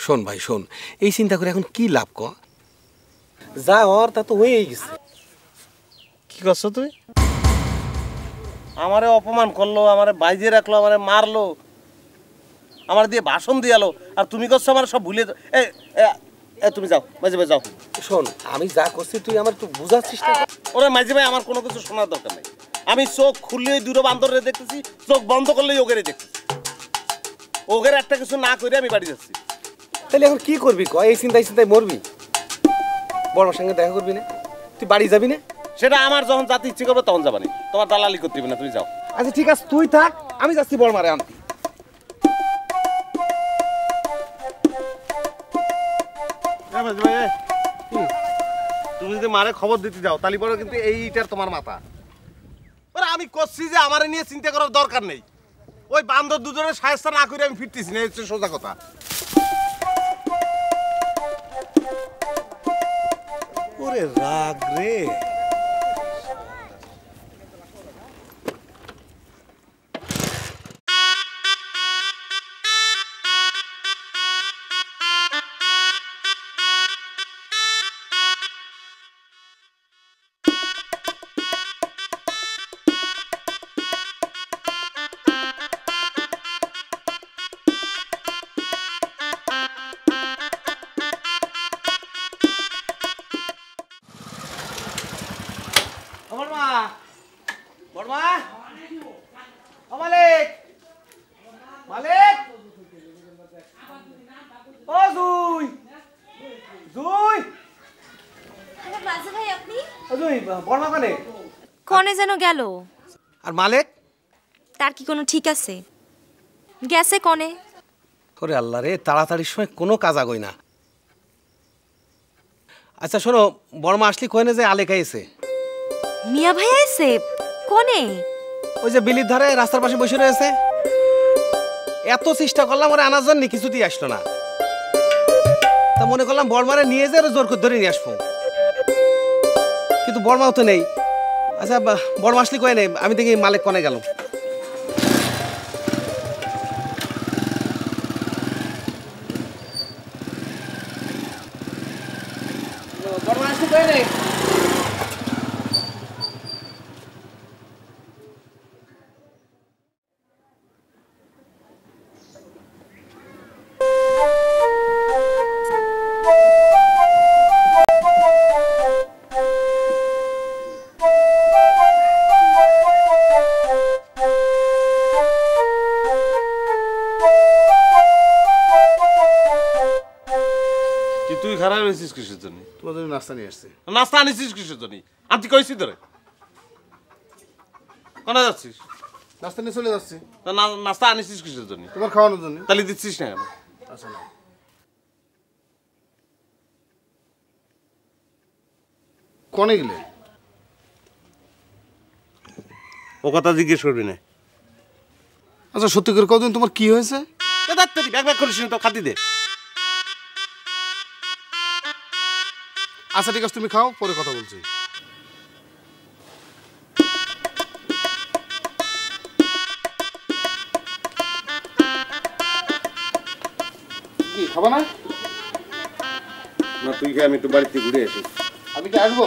শোন ভাই শোন, এই চিন্তা করে এখন কি লাভ ক? যা হওয়ার তা তো হয়েই গেছে। কি করছো তুই? আমারে অপমান করলো, আমারে বাইজে রাখলো, আমারে মারলো, আমার দিয়ে ভাষণ দিয়ালো, আর তুমি করছো আমার সব ভুলে। তুমি যাও মাঝে ভাই যাও। শোন, আমি যা করছি তুই আমার একটু বোঝার চেষ্টা কর। ওরে মাঝে ভাই আমার কোনো কিছু শোনার দরকার নেই। আমি চোখ খুললেই দুটো বান্দরে দেখতেছি, চোখ বন্ধ করলেই ওগেরে দেখতেছি। ওগের একটা কিছু না করে আমি বাড়ি যাচ্ছি। তাহলে এখন কি করবি ক? এই চিন্তায় চিন্তায় মরবি? বড়মার সঙ্গে দেখা করবি না? তুই বাড়ি যাবি না? সেটা আমার যখন যাতে ইচ্ছে করবে তখন যাবানি, তোমার দালালি করতে হবে না, তুমি যাও। আচ্ছা ঠিক আছে, তুই থাক, আমি যাচ্ছি বড়মারে আনতে। তুমি যদি মারে খবর দিতে যাও তাহলে পরে কিন্তু এইটার তোমার মাথা। ওরা আমি করছি যে আমারে নিয়ে চিন্তা করার দরকার নেই। ওই বান্দর দুজনের সাহায্য না করে আমি ফিরতেছি না, হচ্ছে সোজা কথা। ওরে রাগ রে। কনে যেন গেল। আর মালিক তার কি কোনো ঠিক আছে? গেছে কনে। ওরে আল্লাহ রে, তাড়াতাড়ির সময় কোনো কাজ আগই না। আচ্ছা শোনো, বড়মা আসলি কইনে যে আলেক আইছে। মিয়া ভাই আইছে কনে? ওই যে বিলির ধারে রাস্তার পাশে বসে রয়েছে। এত চেষ্টা করলাম ওরে আনার জন্য, কিছুতেই আসলো না। তা মনে করলাম বড়মারে নিয়ে যে জোর করে ধরে নিয়ে আসবো, কিন্তু বড়মাও তো নেই। আচ্ছা বড়মা আসলি কয়ে নেই, আমি দেখি মালিক কনে গেল। বড়মা আসলি কয়ে নেই। তুই খারাপ হয়েছিস কিসের জন্য? তোমার জন্য নাস্তা নিয়ে আসছে। নাস্তা আনিছিস কিসের জন্য? আমি কইছি তোরে কোনা যাচ্ছিস? নাস্তা নিয়ে চলে যাচ্ছি। নাস্তা আনিছিস কিসের জন্য? তোমার খাওয়ানোর জন্য। তাহলে দিচ্ছিস না কেন? আচ্ছা না, কনে গেলে ও কথা জিজ্ঞেস করবি না। আচ্ছা সত্যি করে কদিন তোমার কি হয়েছে? ব্যাগ ব্যাগ করিস না তো, খাতি দে। আচ্ছা ঠিক আছে, তুমি খাও, পরে কথা বলছি। কি খাবা না? না তুই খেয়ে আমি একটু বাড়িতে ঘুরে আসি। আমি কি আসবো?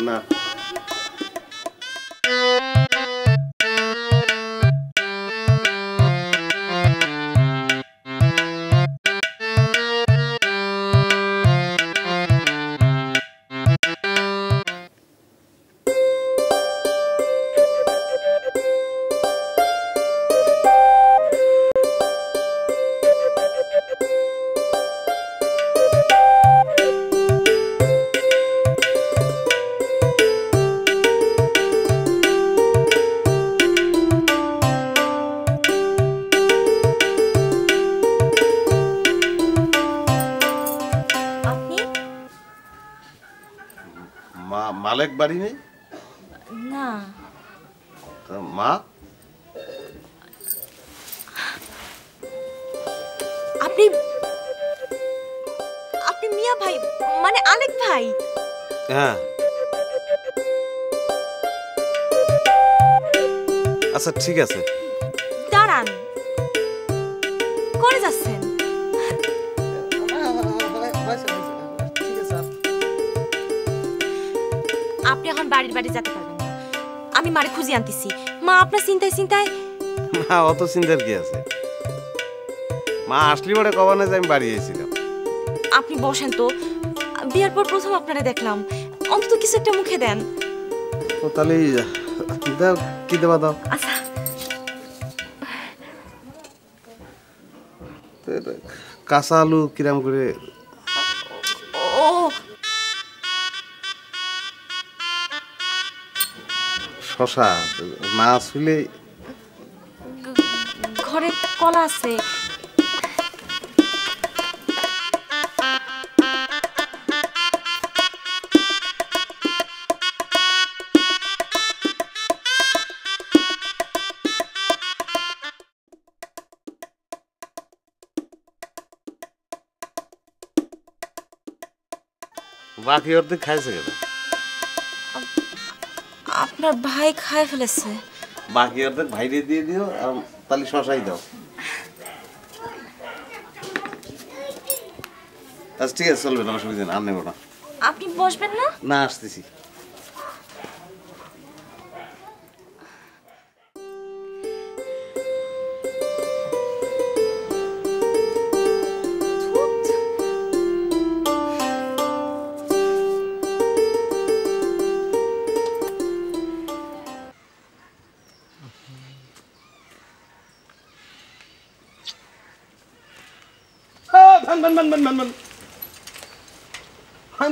না মালিক বাড়ি নেই না। মা আপনি আপনি মিয়া ভাই মানে আলেক ভাই? হ্যাঁ। আচ্ছা ঠিক আছে। দাঁড়ান, করে যাচ্ছেন? আপনি এখন বাড়ির বাড়ি যেতে পারবেন না। আমি মারে খুঁজে আনতেছি। মা আপনার চিন্তায় চিন্তায়। না অত চিন্তার কি আছে, মা আসলি বড় কবানে যে আমি বাড়ি এসেছিলাম। আপনি বসেন তো, বিয়ার পর প্রথম আপনারে দেখলাম, অন্তত কিছু একটা মুখে দেন। তো তাহলে দাও, কি দেবা দাও। আচ্ছা কাঁচা আলু কিরাম করে? ও শশা না আসলে ঘরে কলা আছে। বাকি অর্ধেক খাইছে কেন? আপনার ভাই খায় ফেলেছে। বাকি অর্ধেক ভাইরে দিয়ে দিও, আর তাহলে শশাই দাও। আচ্ছা ঠিক আছে, চলবে না, অসুবিধা নেই, আর নেবো না। আপনি বসবেন না? না আসতেছি।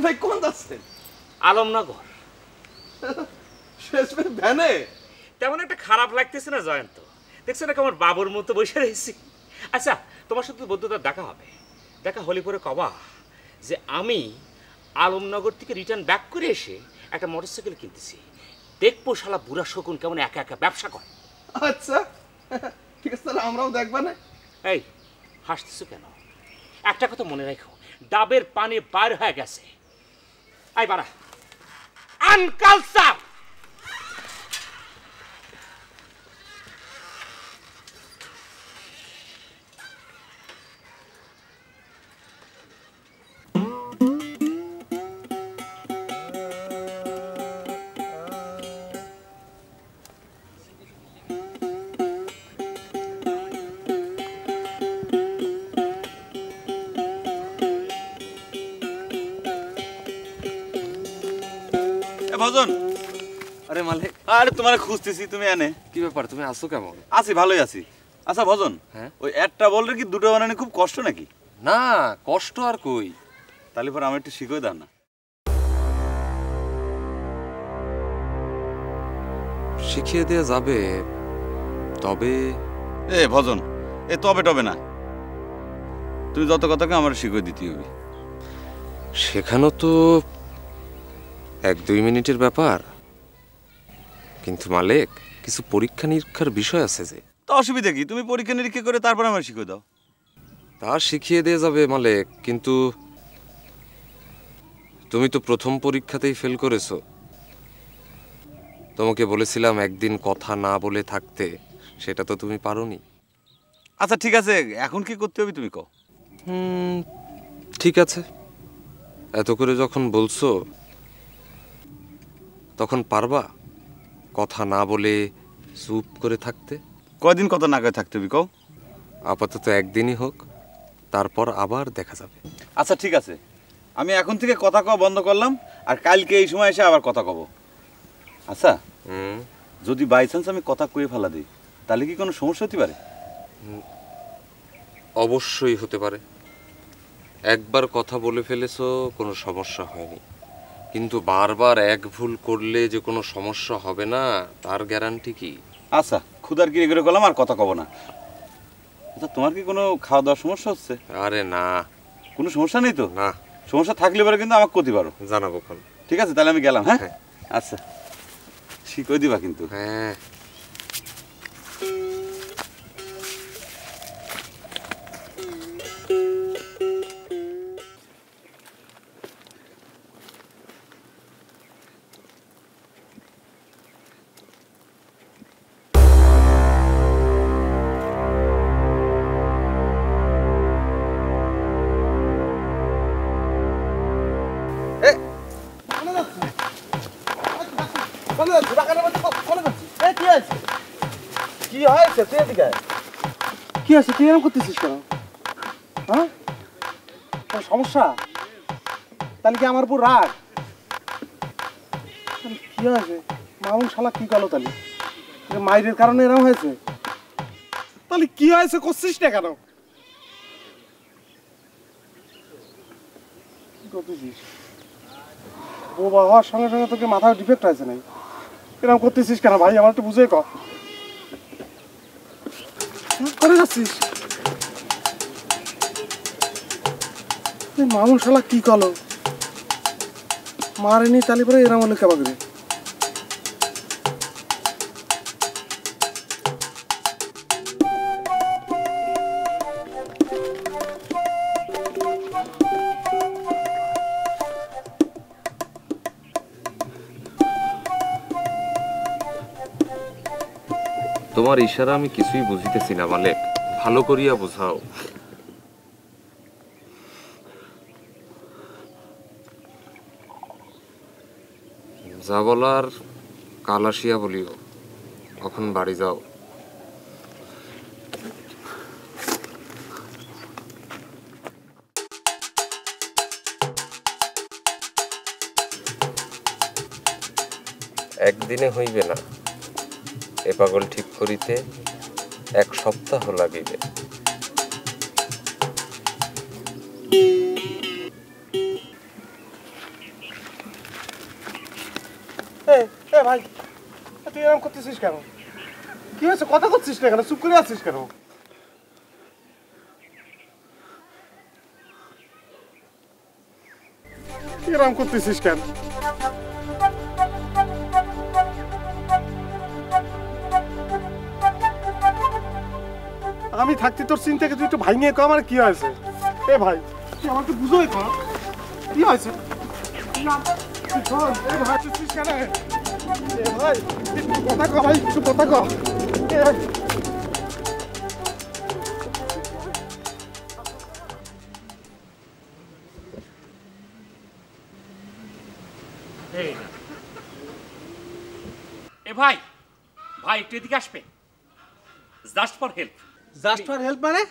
ভাই কোন যাচ্ছেন? আলমনগর। শেষ ভ্যানে তেমন একটা খারাপ লাগতেছে না জয়ন্ত, দেখছো না কেমন বাবুর মতো বসে রয়েছি। আচ্ছা তোমার সাথে বন্ধুদের দেখা হবে, দেখা হলে পরে কবা যে আমি আলমনগর থেকে রিটার্ন ব্যাক করে এসে একটা মোটরসাইকেল কিনতেছি, দেখবো শালা বুড়া শকুন কেমন একা একা ব্যবসা করে। আচ্ছা ঠিক আছে, তাহলে আমরাও দেখবা না। এই হাসতেছো কেন? একটা কথা মনে রাখো, ডাবের পানি বার হয়ে গেছে। আই বাড়া আনকালচার। ভজন, আরে মালিক, আরে তোমার খুঁজতেছি, তুমি এনে। কি ব্যাপার, তুমি আসছো কেমন? আছি, ভালোই আছি। আচ্ছা ভজন, হ্যাঁ? ওই একটা বলের কি দুটো বানানো খুব কষ্ট নাকি? না, কষ্ট আর কই। তাহলে পর আমার একটু শিখিয়ে দাও না। শিখিয়ে দেয়া যাবে, তবে এ ভজন, এ তবে টবে না, তুমি যত কথাকে আমার শিখিয়ে দিতে হবে। শেখানো তো 1-2 মিনিটের ব্যাপার, কিন্তু মালিক কিছু পরীক্ষা নিরীক্ষার বিষয় আছে যে। তা অসুবিধা কি, তুমি পরীক্ষা নিরীক্ষা করে তারপর আমার শিখিয়ে দাও। তা শিখিয়ে দেয়া যাবে মালিক, কিন্তু তুমি তো প্রথম পরীক্ষাতেই ফেল করেছো। তোমাকে বলেছিলাম একদিন কথা না বলে থাকতে, সেটা তো তুমি পারোনি। আচ্ছা ঠিক আছে, এখন কি করতে হবে তুমি কও। ঠিক আছে, এত করে যখন বলছো তখন পারবা কথা না বলে চুপ করে থাকতে? কয়দিন কথা না করে থাকতে হবে কও। আপাতত একদিনই হোক, তারপর আবার দেখা যাবে। আচ্ছা ঠিক আছে, আমি এখন থেকে কথা কওয়া বন্ধ করলাম, আর কালকে এই সময় এসে আবার কথা কব। আচ্ছা যদি বাই চান্স আমি কথা কয়ে ফেলা দিই, তাহলে কি কোনো সমস্যা হতে পারে? অবশ্যই হতে পারে। একবার কথা বলে ফেলেছো, কোনো সমস্যা হয়নি, কিন্তু বারবার এক ভুল করলে যে কোনো সমস্যা হবে না তার গ্যারান্টি কি? আচ্ছা ক্ষুধার কিরে করে করলাম, আর কথা কব না। আচ্ছা তোমার কি কোনো খাওয়া দাওয়ার সমস্যা হচ্ছে? আরে না, কোনো সমস্যা নেই তো? না। সমস্যা থাকলে পরে কিন্তু আমাকে করতে পারো। জানাবো কোন। ঠিক আছে, তাহলে আমি গেলাম। হ্যাঁ হ্যাঁ। আচ্ছা শিখিয়ে দিবা কিন্তু। হ্যাঁ। এদিকে আয়। কি আছে তুই এরকম করতেছিস কেন? হ্যাঁ, কোনো সমস্যা? তাহলে কি আমার উপর রাগ? তাহলে কি হয়েছে? মামুন শালা কি গেল তাহলে? মায়ের কারণে এরকম হয়েছে? তাহলে কি হয়েছে করছিস না কেন? কি করতেছিস? বোবা হওয়ার সঙ্গে সঙ্গে তোকে মাথায় ডিফেক্ট হয়েছে নাই? এরকম করতেছিস কেন ভাই? আমার একটু বুঝে কর। করে যাচ্ছিস মামুন শালা কি করলো? মারেনি তালি পরে এরকম হলে কেবা করে? তোমার ইশারা আমি কিছুই বুঝিতেছি না মালেক, ভালো করিয়া বোঝাও। যা বলার কাল আসিয়া বলিও, এখন বাড়ি যাও। একদিনে হইবে না, এ পাগল ঠিক করিতে 1 সপ্তাহ লাগিবে। ভাই তুই এরকম করতেছিস কেন? কি হয়েছে? কথা করছিস না কেন? চুপ করে আছিস কেন? এরকম করতেছিস কেন? আমি থাকতে তোর চিন্তাকে তুই একটু ভাই নিয়ে কম। আমার কি হয়েছে? এ ভাই তুই আমাকে বুঝোই কর কি হয়েছে? ভাই তুই কেন? ভাই কথা কর ভাই, একটু কথা কর। এ ভাই, ভাই একটু এদিকে আসবে, just for help. Just for help মানে?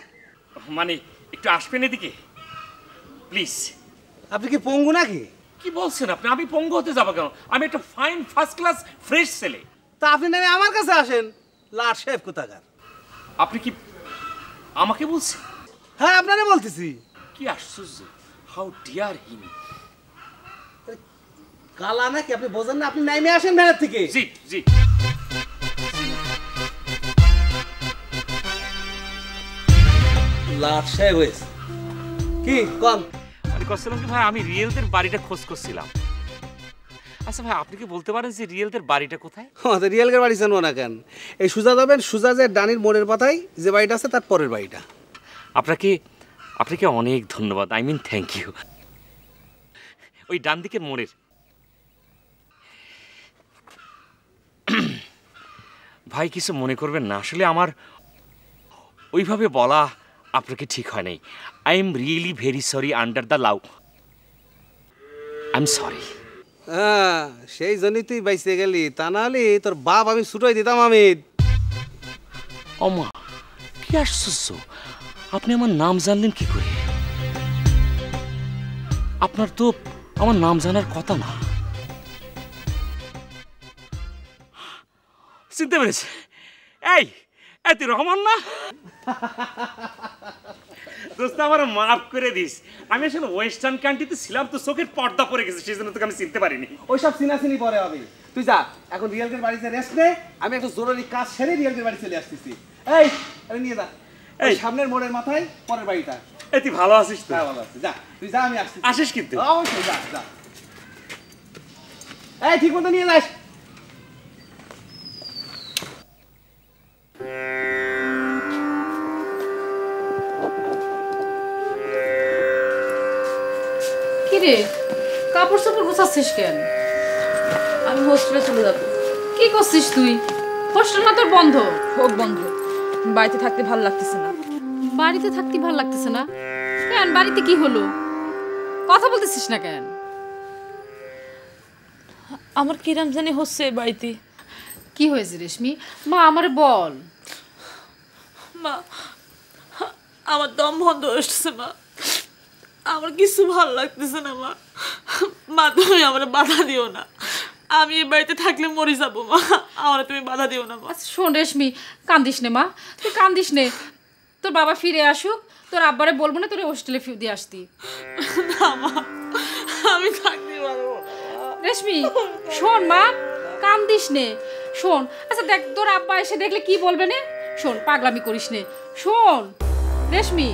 মানে একটু আসবেন এদিকে প্লিজ। আপনি কি পঙ্গু নাকি? কি বলছেন আপনি? আমি পঙ্গু হতে যাবো কেন? আমি একটা ফাইন ফার্স্ট ক্লাস ফ্রেশ ছেলে। তা আপনি নামে আমার কাছে আসেন, লাট শেফ কোথাকার। আপনি কি আমাকে বলছেন? হ্যাঁ আপনারে বলতেছি। কি আশ্চর্য, হাউ ডিয়ার হিম। কালা নাকি আপনি বোঝেন না? আপনি নাইমে আসেন ভেড়ার থেকে। জি জি। লাট শেফ হয়েছে কি কম? আমি করছিলাম কি ভাই, আমি রিয়েলদের বাড়িটা খোঁজ করছিলাম। আচ্ছা ভাই, আপনি কি বলতে পারেন যে রিয়েলদের বাড়িটা কোথায়? রিয়েলকের বাড়ি জানবো না কেন? এই সুজা যাবেন, সুজা যে ডানির মোড়ের পাতায় যে বাড়িটা আছে তার পরের বাড়িটা। আপনাকে অনেক ধন্যবাদ, আই মিন থ্যাংক ইউ। ওই ডান দিকের মোড়ের। ভাই কিছু মনে করবেন না, আসলে আমার ওইভাবে বলা আপনাকে ঠিক হয় নাই। I am really very sorry under the law. I am sorry. হ্যাঁ সেই জন্যই তুই বাইসে গেলি, তা নাহলে তোর বাপ আমি ছুটোই দিতাম। আমি অমা, কি আশ্চর্য, আপনি আমার নাম জানলেন কি করে? আপনার তো আমার নাম জানার কথা না। চিনতে পেরেছে? এই তুই রহমান না? দোস্ত আমার মাফ করে দিস, আমি আসলে ওয়েস্টার্ন কান্ট্রিতে ছিলাম তো চোখের পর্দা পড়ে গেছে, সেই জন্য তোকে আমি চিনতে পারিনি। ওইসব চিনাচিনি পরে হবে। তুই যা এখন রিয়েলকের বাড়িতে রেস্ট নে, আমি একটা জরুরি কাজ সেরে রিয়েলকের বাড়ি চলে আসতেছি। এই আরে নিয়ে যা, এই সামনের মোড়ের মাথায় পরের বাড়িটা। এই তুই ভালো আছিস তো? হ্যাঁ ভালো আছি, যা তুই যা, আমি আসছি। আসিস কিন্তু? অবশ্যই যা যা। এই ঠিক মতো নিয়ে যাস। কিরে কাপড় চোপড় গোছাচ্ছিস কেন? আমি হোস্টেলে চলে যাবো। কি করছিস তুই? হোস্টেল না তোর বন্ধ? হোক বন্ধ, বাড়িতে থাকতে ভালো লাগতেছে না। বাড়িতে থাকতে ভালো লাগতেছে না কেন? বাড়িতে কি হলো? কথা বলতেছিস না কেন? আমার কিরাম জানি হচ্ছে বাড়িতে। কি হয়েছে রেশমি? মা আমারে বল। মা আমার দম বন্ধ হচ্ছে মা, আমার কিছু ভালো লাগতেছে না মা। মা তুমি আমার বাধা দিও না, আমি এই বাড়িতে থাকলে মরে যাবো মা, আমার তুমি বাধা দিও না মা। আচ্ছা শোন রেশমি, কান্দিস নে মা, তুই কান্দিস নে। তোর বাবা ফিরে আসুক, তোর আব্বারে বলবো না তোর হোস্টেলে দিয়ে আসতি। না মা, আমি থাকতে পারবো না। রেশমি শোন মা, কান্দিস নে। শোন আচ্ছা দেখ, তোর আব্বা এসে দেখলে কি বলবে না? শোন পাগলামি করিস নে, শোন রেশমি।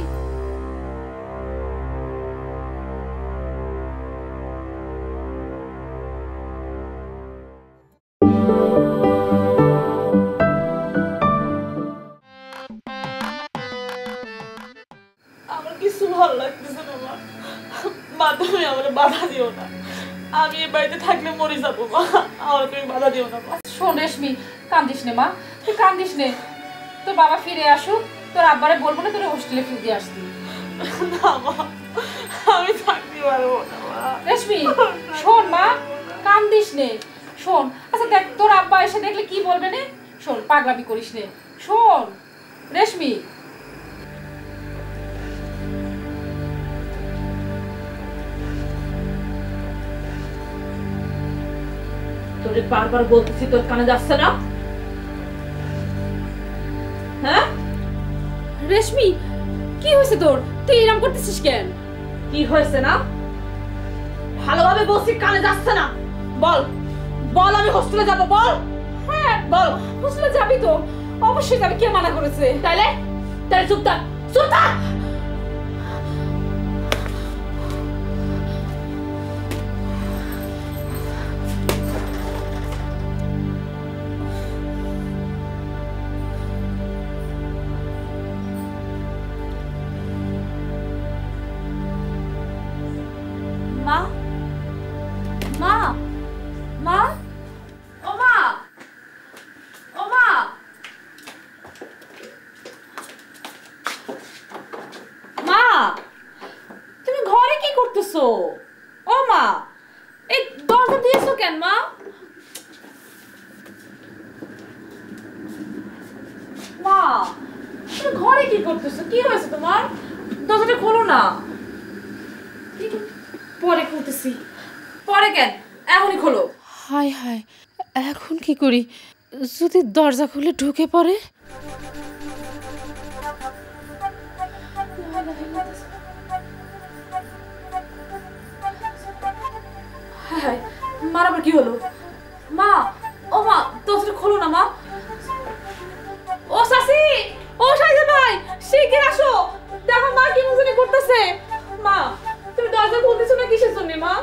আমার কিছু ভালো লাগতেছে না মা, মা তুমি আমার বাধা দিও না, আমি এই বাড়িতে থাকলে মরে যাবো মা, আমার তুমি বাধা দিও না মা। শোন রেশমি, কান্দিস নে মা, তুই কান্দিস নে। তোর বাবা ফিরে আসুক, তোর আব্বারে বলবো না তোর হোস্টেলে দিয়ে আসতি। না মা, আমি থাকতে পারবো না মা। রেশমি শোন মা, কান্দিস নে। শোন আচ্ছা দেখ, তোর আব্বা এসে দেখলে কি বলবে না? শোন পাগলামি করিস নে, শোন রেশমি। তোরে বারবার বলতেছি, তোর কানে যাচ্ছে না? হ্যাঁ রেশমি কি হয়েছে তোর? তুই এরকম করতেছিস কেন? কি হয়েছে না? ভালোভাবে বলছি, কানে যাচ্ছে না? বল বল, আমি হোস্টেলে যাবো, বল। হ্যাঁ বল। হোস্টেলে যাবি তো? অবশ্যই যাবি, কে মানা করেছে? তাইলে তাইলে চুপ থাক, চুপ থাক। মা, মা, মা, ও মা, ও মা, মা, তুমি ঘরে কি করতেছো? ও মা, এই দরজা দিয়েছো কেন মা? মা, তুমি ঘরে কি করতেছো? কি হয়েছে তোমার? দরজাটা খোলো না। পরে খুলতেছি। পরে কেন, এখনই খোলো। হায় হায়, এখন কি করি? যদি দরজা খুলে ঢুকে পড়ে? হ্যাঁ, মার আবার কি হলো? মা, ও মা, দরজাটা খোলো না মা। ও শাসি, ও শাইজা ভাই, শিগগির আসো, দেখো মা কি মুজুনি করতেছে। মা, তুমি দরজা খুলতেছো না কিসের জন্য মা?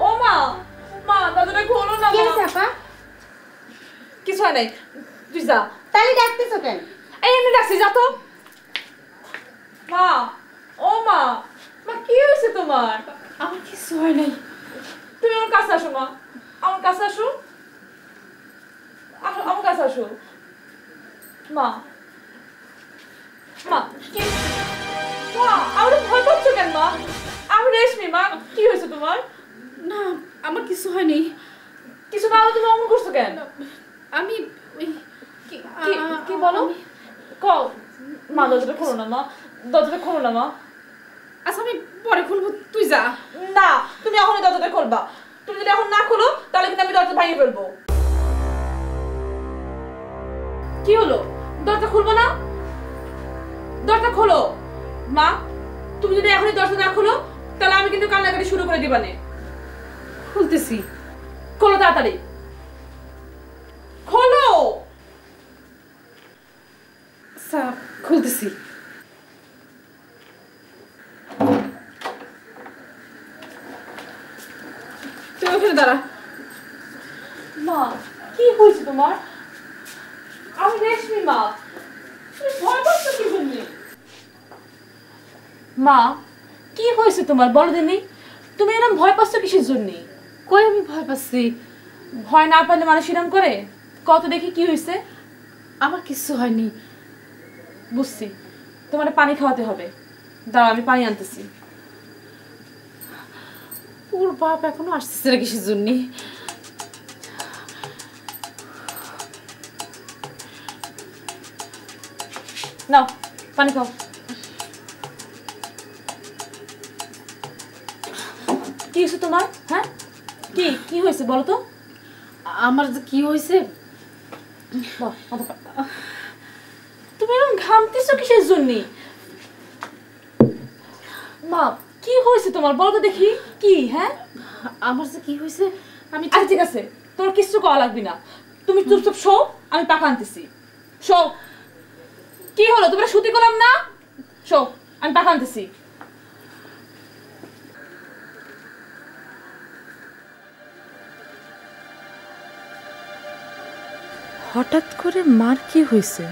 ও মা, মা দরজাটা খোলো না মা। কিছু হয় নাই, তুই যা। তাহলে ডাকতেছো কেন? এই এমনি ডাকছি, যা তো। মা, ও মা, মা কি হয়েছে তোমার? আমার কিছু হয় নাই। তুমি আমার কাছে আসো মা, আমার কাছে আসো, আসো আমার কাছে আসো। মা, মা কি, মা আমার ভয় পাচ্ছ কেন মা? আমি রেশমি মা, কি হয়েছে তোমার? না আমার কিছু হয়নি। কিছু না হলে তুমি অমন করছো কেন? আমি ওই কি বলো? কও মা, দরজাটা খোলো না মা, দরজাটা খোলো না মা। আচ্ছা আমি পরে খুলবো, তুই যা। না, তুমি এখনই দরজাটা খুলবা। তুমি যদি এখন না খোলো তাহলে কিন্তু আমি দরজা ভেঙে ফেলবো। কি হলো, দরজা খুলবো না? দরজা খোলো মা, তুমি যদি এখনই দরজা না খোলো তাহলে আমি কিন্তু কান্নাকাটি শুরু করে দিবানে। খুলতেছি। খোলো তাড়াতাড়ি, খোলো। আচ্ছা খুলতেছি। তুই ওখানে দাঁড়া। মা কি হয়েছে তোমার? আমি রেশমি মা, তুমি ভয় পাচ্ছ কি জন্য? মা কি হয়েছে তোমার, বলো দিনি, তুমি এরকম ভয় পাচ্ছ কিসের জন্য? কই আমি ভয় পাচ্ছি? ভয় না পাইলে মানুষ এরকম করে? কত দেখি কি হয়েছে? আমার কিছু হয়নি। বুঝছি, তোমার পানি খাওয়াতে হবে, দাঁড়াও আমি পানি আনতেছি। ওর বাপ এখনো আসতেছে না কিসের জন্য? নাও পানি খাও। কি হয়েছে তোমার? হ্যাঁ কি কি হয়েছে বলো তো? আমার যে কি হয়েছে, তুমি এরকম ঘামতেছো কিসের জন্য? মা কি হয়েছে তোমার বলো তো দেখি কি? হ্যাঁ আমার যে কি হয়েছে আমি আচ্ছা ঠিক আছে, তোর কিছু করা লাগবে না, তুমি চুপচাপ শো, আমি পাখা আনতেছি। শো। কি হলো, তোমরা শুতে করলাম না? শো, আমি পাখা আনতেছি। হঠাৎ করে মার কি হয়েছে?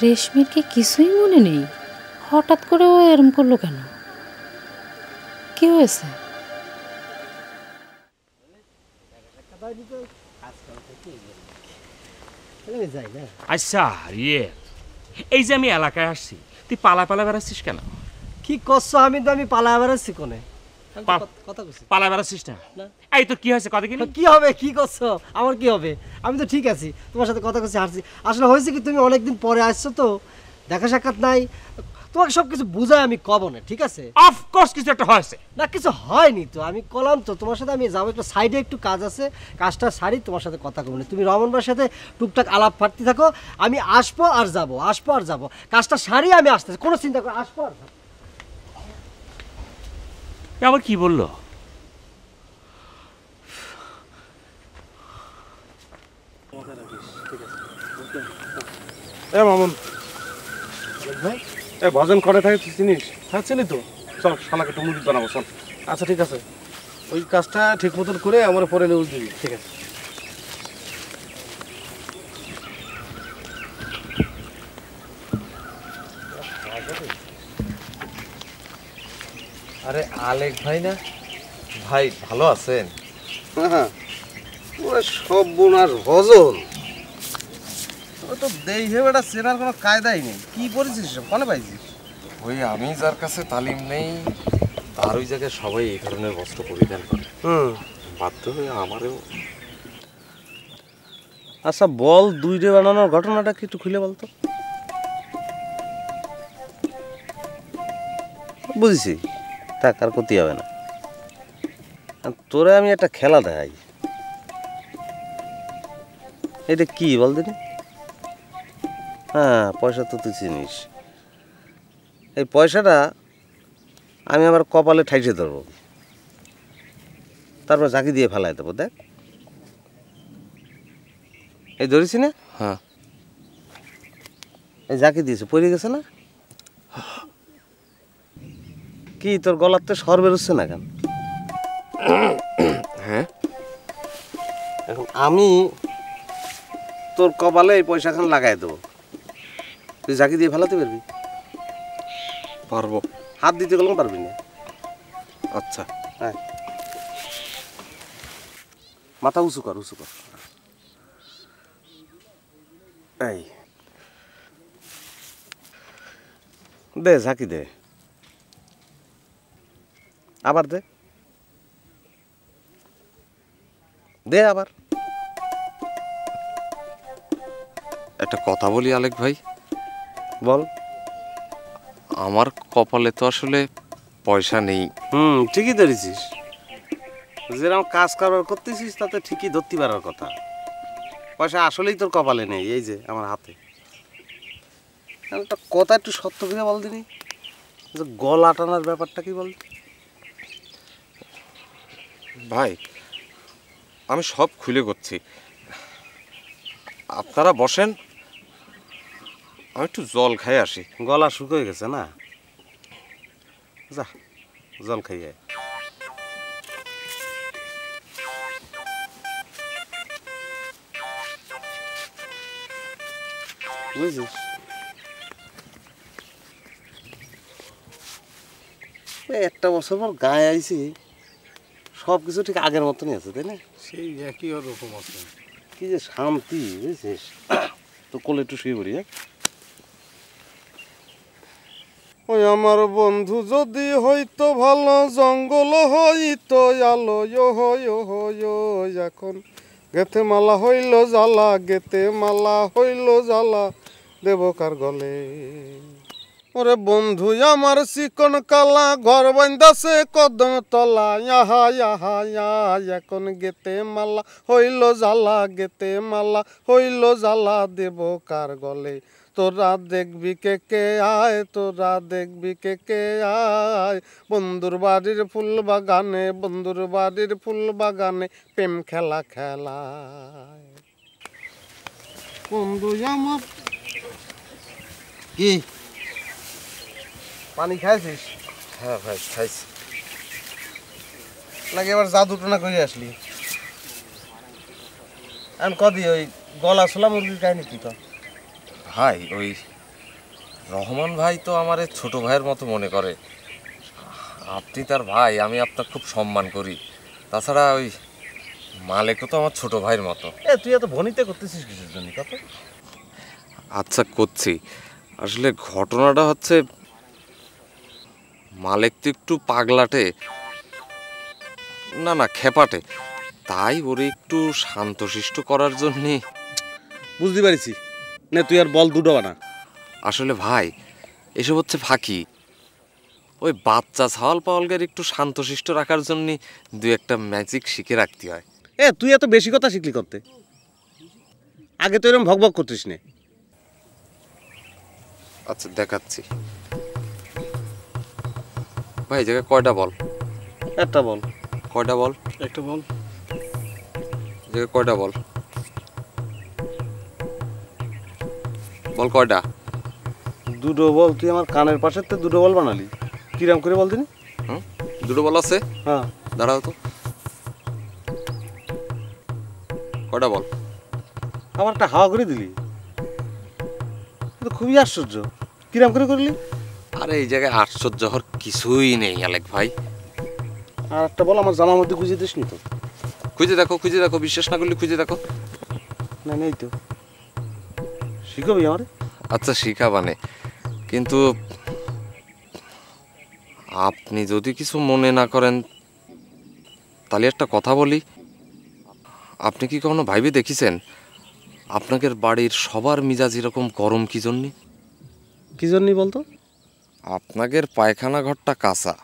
রেশমির কি কিছুই মনে নেই? হঠাৎ করে ও এরম করলো কেন? কি হয়েছে? আচ্ছা ইয়ে, এই যে আমি এলাকায় আসছি, তুই পালা পালা বেড়াচ্ছিস কেন? কি করছো? আমি পালা বেড়াচ্ছি কোনে? কথা কইছি পালা বেড়াচ্ছিস না? এই তোর কি হয়েছে কথা কি? কি হবে? কি করছো? আমার কি হবে? আমি তো ঠিক আছি, তোমার সাথে কথা কইছি, হাসছি। আসলে হয়েছে কি, তুমি অনেকদিন পরে আসছো তো, দেখা সাক্ষাৎ নাই, তোমাকে সব কিছু বুঝাই আমি কব না, ঠিক আছে? অফকোর্স কিছু একটা হয়েছে। না কিছু হয়নি তো, আমি কলাম তো তোমার সাথে আমি যাবো একটু সাইডে, একটু কাজ আছে, কাজটা সারি তোমার সাথে কথা কব না। তুমি রমনবার সাথে টুকটাক আলাপ ফাটতে থাকো, আমি আসবো আর যাবো, আসবো আর যাবো, কাজটা সারি আমি আসতেছি, কোনো চিন্তা করো, আসবো আর যাবো। আবার কি বললো? এ মামুন, ভাই এ ভজন করে থাকে তুই চিনিস? হ্যাঁ চিনি তো। চল শালাকে একটু মুড়ি বানাবো, চল। আচ্ছা ঠিক আছে, ওই কাজটা ঠিক মতন করে আমার পরে নিউজ দিবি। ঠিক আছে। আরে আলেক ভাই না ভাই, ভালো আছেন? হ্যাঁ ওরা সব বোনার ভজন, ও তো দেই হে বেটা, চেনার কোনো কায়দাই নেই। কি পড়েছিস সব, কোনে পাইছিস? ওই আমি যার কাছে তালিম নেই তার ওই জায়গায় সবাই এই ধরনের বস্ত্র পরিধান করে, বাধ্য হয়ে আমারও। আচ্ছা বল, দুইটা বানানোর ঘটনাটা কি একটু খুলে বলতো। বুঝেছি, থাক আর ক্ষতি হবে না। তোরে আমি একটা খেলা দেখাই, এটা কি বল দিনি? হ্যাঁ পয়সা তো তুই চিনিস, এই পয়সাটা আমি আমার কপালে ঠাইসে ধরবো, তারপর ঝাঁকি দিয়ে ফেলাই দেবো। দেখ এই ধরেছি না? হ্যাঁ এই ঝাঁকি দিয়েছে, পড়ে গেছে না? কি তোর গলার তো স্বর বেরোচ্ছে না কেন? হ্যাঁ এখন আমি তোর কপালে এই পয়সাখান লাগাই দেবো, তুই ঝাঁকি দিয়ে ফেলাতে পারবি? পারবো। হাত দিতে গেলেও পারবি না। আচ্ছা হ্যাঁ মাথা উঁচু কর, উঁচু কর। এই দে ঝাঁকি দে, আবার দে, দে আবার। একটা কথা বলি আলেক ভাই, বল। আমার কপালে তো আসলে পয়সা নেই। ঠিকই ধরেছিস, যেরকম কাজ কারবার করতেছিস তাতে ঠিকই ধরতে পারার কথা। পয়সা আসলেই তোর কপালে নেই, এই যে আমার হাতে। একটা কথা একটু সত্য করে বল দিনি, যে গলা টানার ব্যাপারটা কি বল? ভাই আমি সব খুলে করছি, আপনারা বসেন, আমি একটু জল খাই আসি। গলা শুকিয়ে গেছে না? যা জল খাইয়ে। বুঝছিস, একটা বছর পর গায়ে আইছি, সব কিছু ঠিক আগের মতনই আছে, তাই না? সেই একই রকম আছে। কি যে শান্তি, বুঝছিস? তো কোলে একটু শুয়ে পড়ি। হ্যাঁ ওই আমার বন্ধু যদি হইতো ভালো, জঙ্গল হইতো আলো, এখন গেতে মালা হইল জ্বালা, গেতে মালা হইল জ্বালা, দেব কার গলে। ওরে বন্ধু আমার চিকন কালা, ঘর বান্ধাছে কদম তলা, ইয়াহা ইয়াহা ইয়া, এখন গেতে মালা হইল জ্বালা, গেতে মালা হইল জ্বালা, দেব কার গলে। তোরা দেখবি কে কে আয়, তোরা দেখবি কে কে আয়, বন্ধুর বাড়ির ফুল বাগানে, বন্ধুর বাড়ির ফুল বাগানে, প্রেম খেলা খেলায়। বন্ধু আমার কি পানি খাইছিস? হ্যাঁ ভাই খাইছি। নাকি এবার জাদু টোনা করে আসলি? এখন কদি ওই গলা ছোলা মুরগির কাহিনী কি? তো ভাই ওই রহমান ভাই তো আমার ছোট ভাইয়ের মতো মনে করে। আপনি তার ভাই, আমি আপনার খুব সম্মান করি। তাছাড়া ওই মালেকও তো আমার ছোট ভাইয়ের মতো। তুই এত ভনিতে করতেছিস কিছুর জন্য? কত আচ্ছা করছি, আসলে ঘটনাটা হচ্ছে মালেক তো একটু পাগলাটে, না না খেপাটে, তাই ওরে একটু শান্তশিষ্ট করার জন্যে। বুঝতে পারছি না, তুই আর বল দুটো বানা। আসলে ভাই এসব হচ্ছে ফাঁকি। ওই বাচ্চা ছাওয়াল পাওয়ালকে একটু শান্তশিষ্ট রাখার জন্য দু একটা ম্যাজিক শিখে রাখতে হয়। তুই এত বেশি কথা শিখলি করতে? আগে তো এরকম ভকভক করতিস না। আচ্ছা দেখাচ্ছি ভাই। এই জায়গায় কয়টা বল? একটা বল। কয়টা বল? একটা বল। এই জায়গায় কয়টা বল? বল কয়টা? দুটো বল। তুই আমার কানের পাশে তো দুটো বল বানালি, কিরাম করে বল দিনি? দুটো বল আছে? হ্যাঁ। দাঁড়াও তো, কয়টা বল? আমার একটা হাওয়া করে দিলি, তো খুবই আশ্চর্য। কিরাম করে করলি? আরে এই জায়গায় আশ্চর্য হওয়ার কিছুই নেই আলেক ভাই। আর একটা বল আমার জামার মধ্যে খুঁজে দিস নি তো? খুঁজে দেখো, খুঁজে দেখো, বিশ্বাস না করলে খুঁজে দেখো। না নেই তো। শিখবি আমার? আচ্ছা শিখাবানে, কিন্তু আপনি যদি কিছু মনে না করেন তাহলে একটা কথা বলি। আপনি কি কখনো ভাইবে দেখেছেন আপনাদের বাড়ির সবার মিজাজ এরকম গরম কি জন্যে? কি জন্যই বলতো? আপনাদের পায়খানা ঘরটা কাঁচা,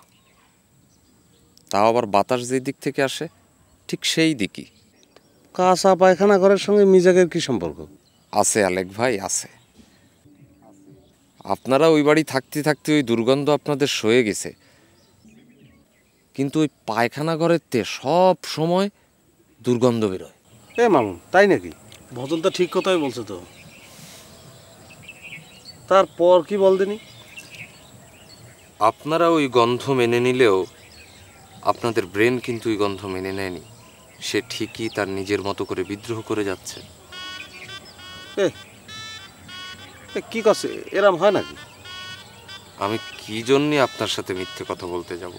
তাও আবার বাতাস যেই দিক থেকে আসে ঠিক সেই দিকই। কাঁচা পায়খানা ঘরের সঙ্গে মিজাজের কি সম্পর্ক? আছে আলেক ভাই, আছে। আপনারা ওই বাড়ি থাকতে থাকতে ওই দুর্গন্ধ আপনাদের সয়ে গেছে, কিন্তু ওই পায়খানা ঘরের তে সব সময় দুর্গন্ধ বেরোয়। মামুন তাই নাকি? ভজন তো ঠিক কথাই বলছে তো। তারপর কি বল দিনি? আপনারা ওই গন্ধ মেনে নিলেও আপনাদের ব্রেন কিন্তু ওই গন্ধ মেনে নেয়নি। সে ঠিকই তার নিজের মতো করে বিদ্রোহ করে যাচ্ছে। কি করছে? এরম হয় নাকি? আমি কি জন্যে আপনার সাথে মিথ্যে কথা বলতে যাব?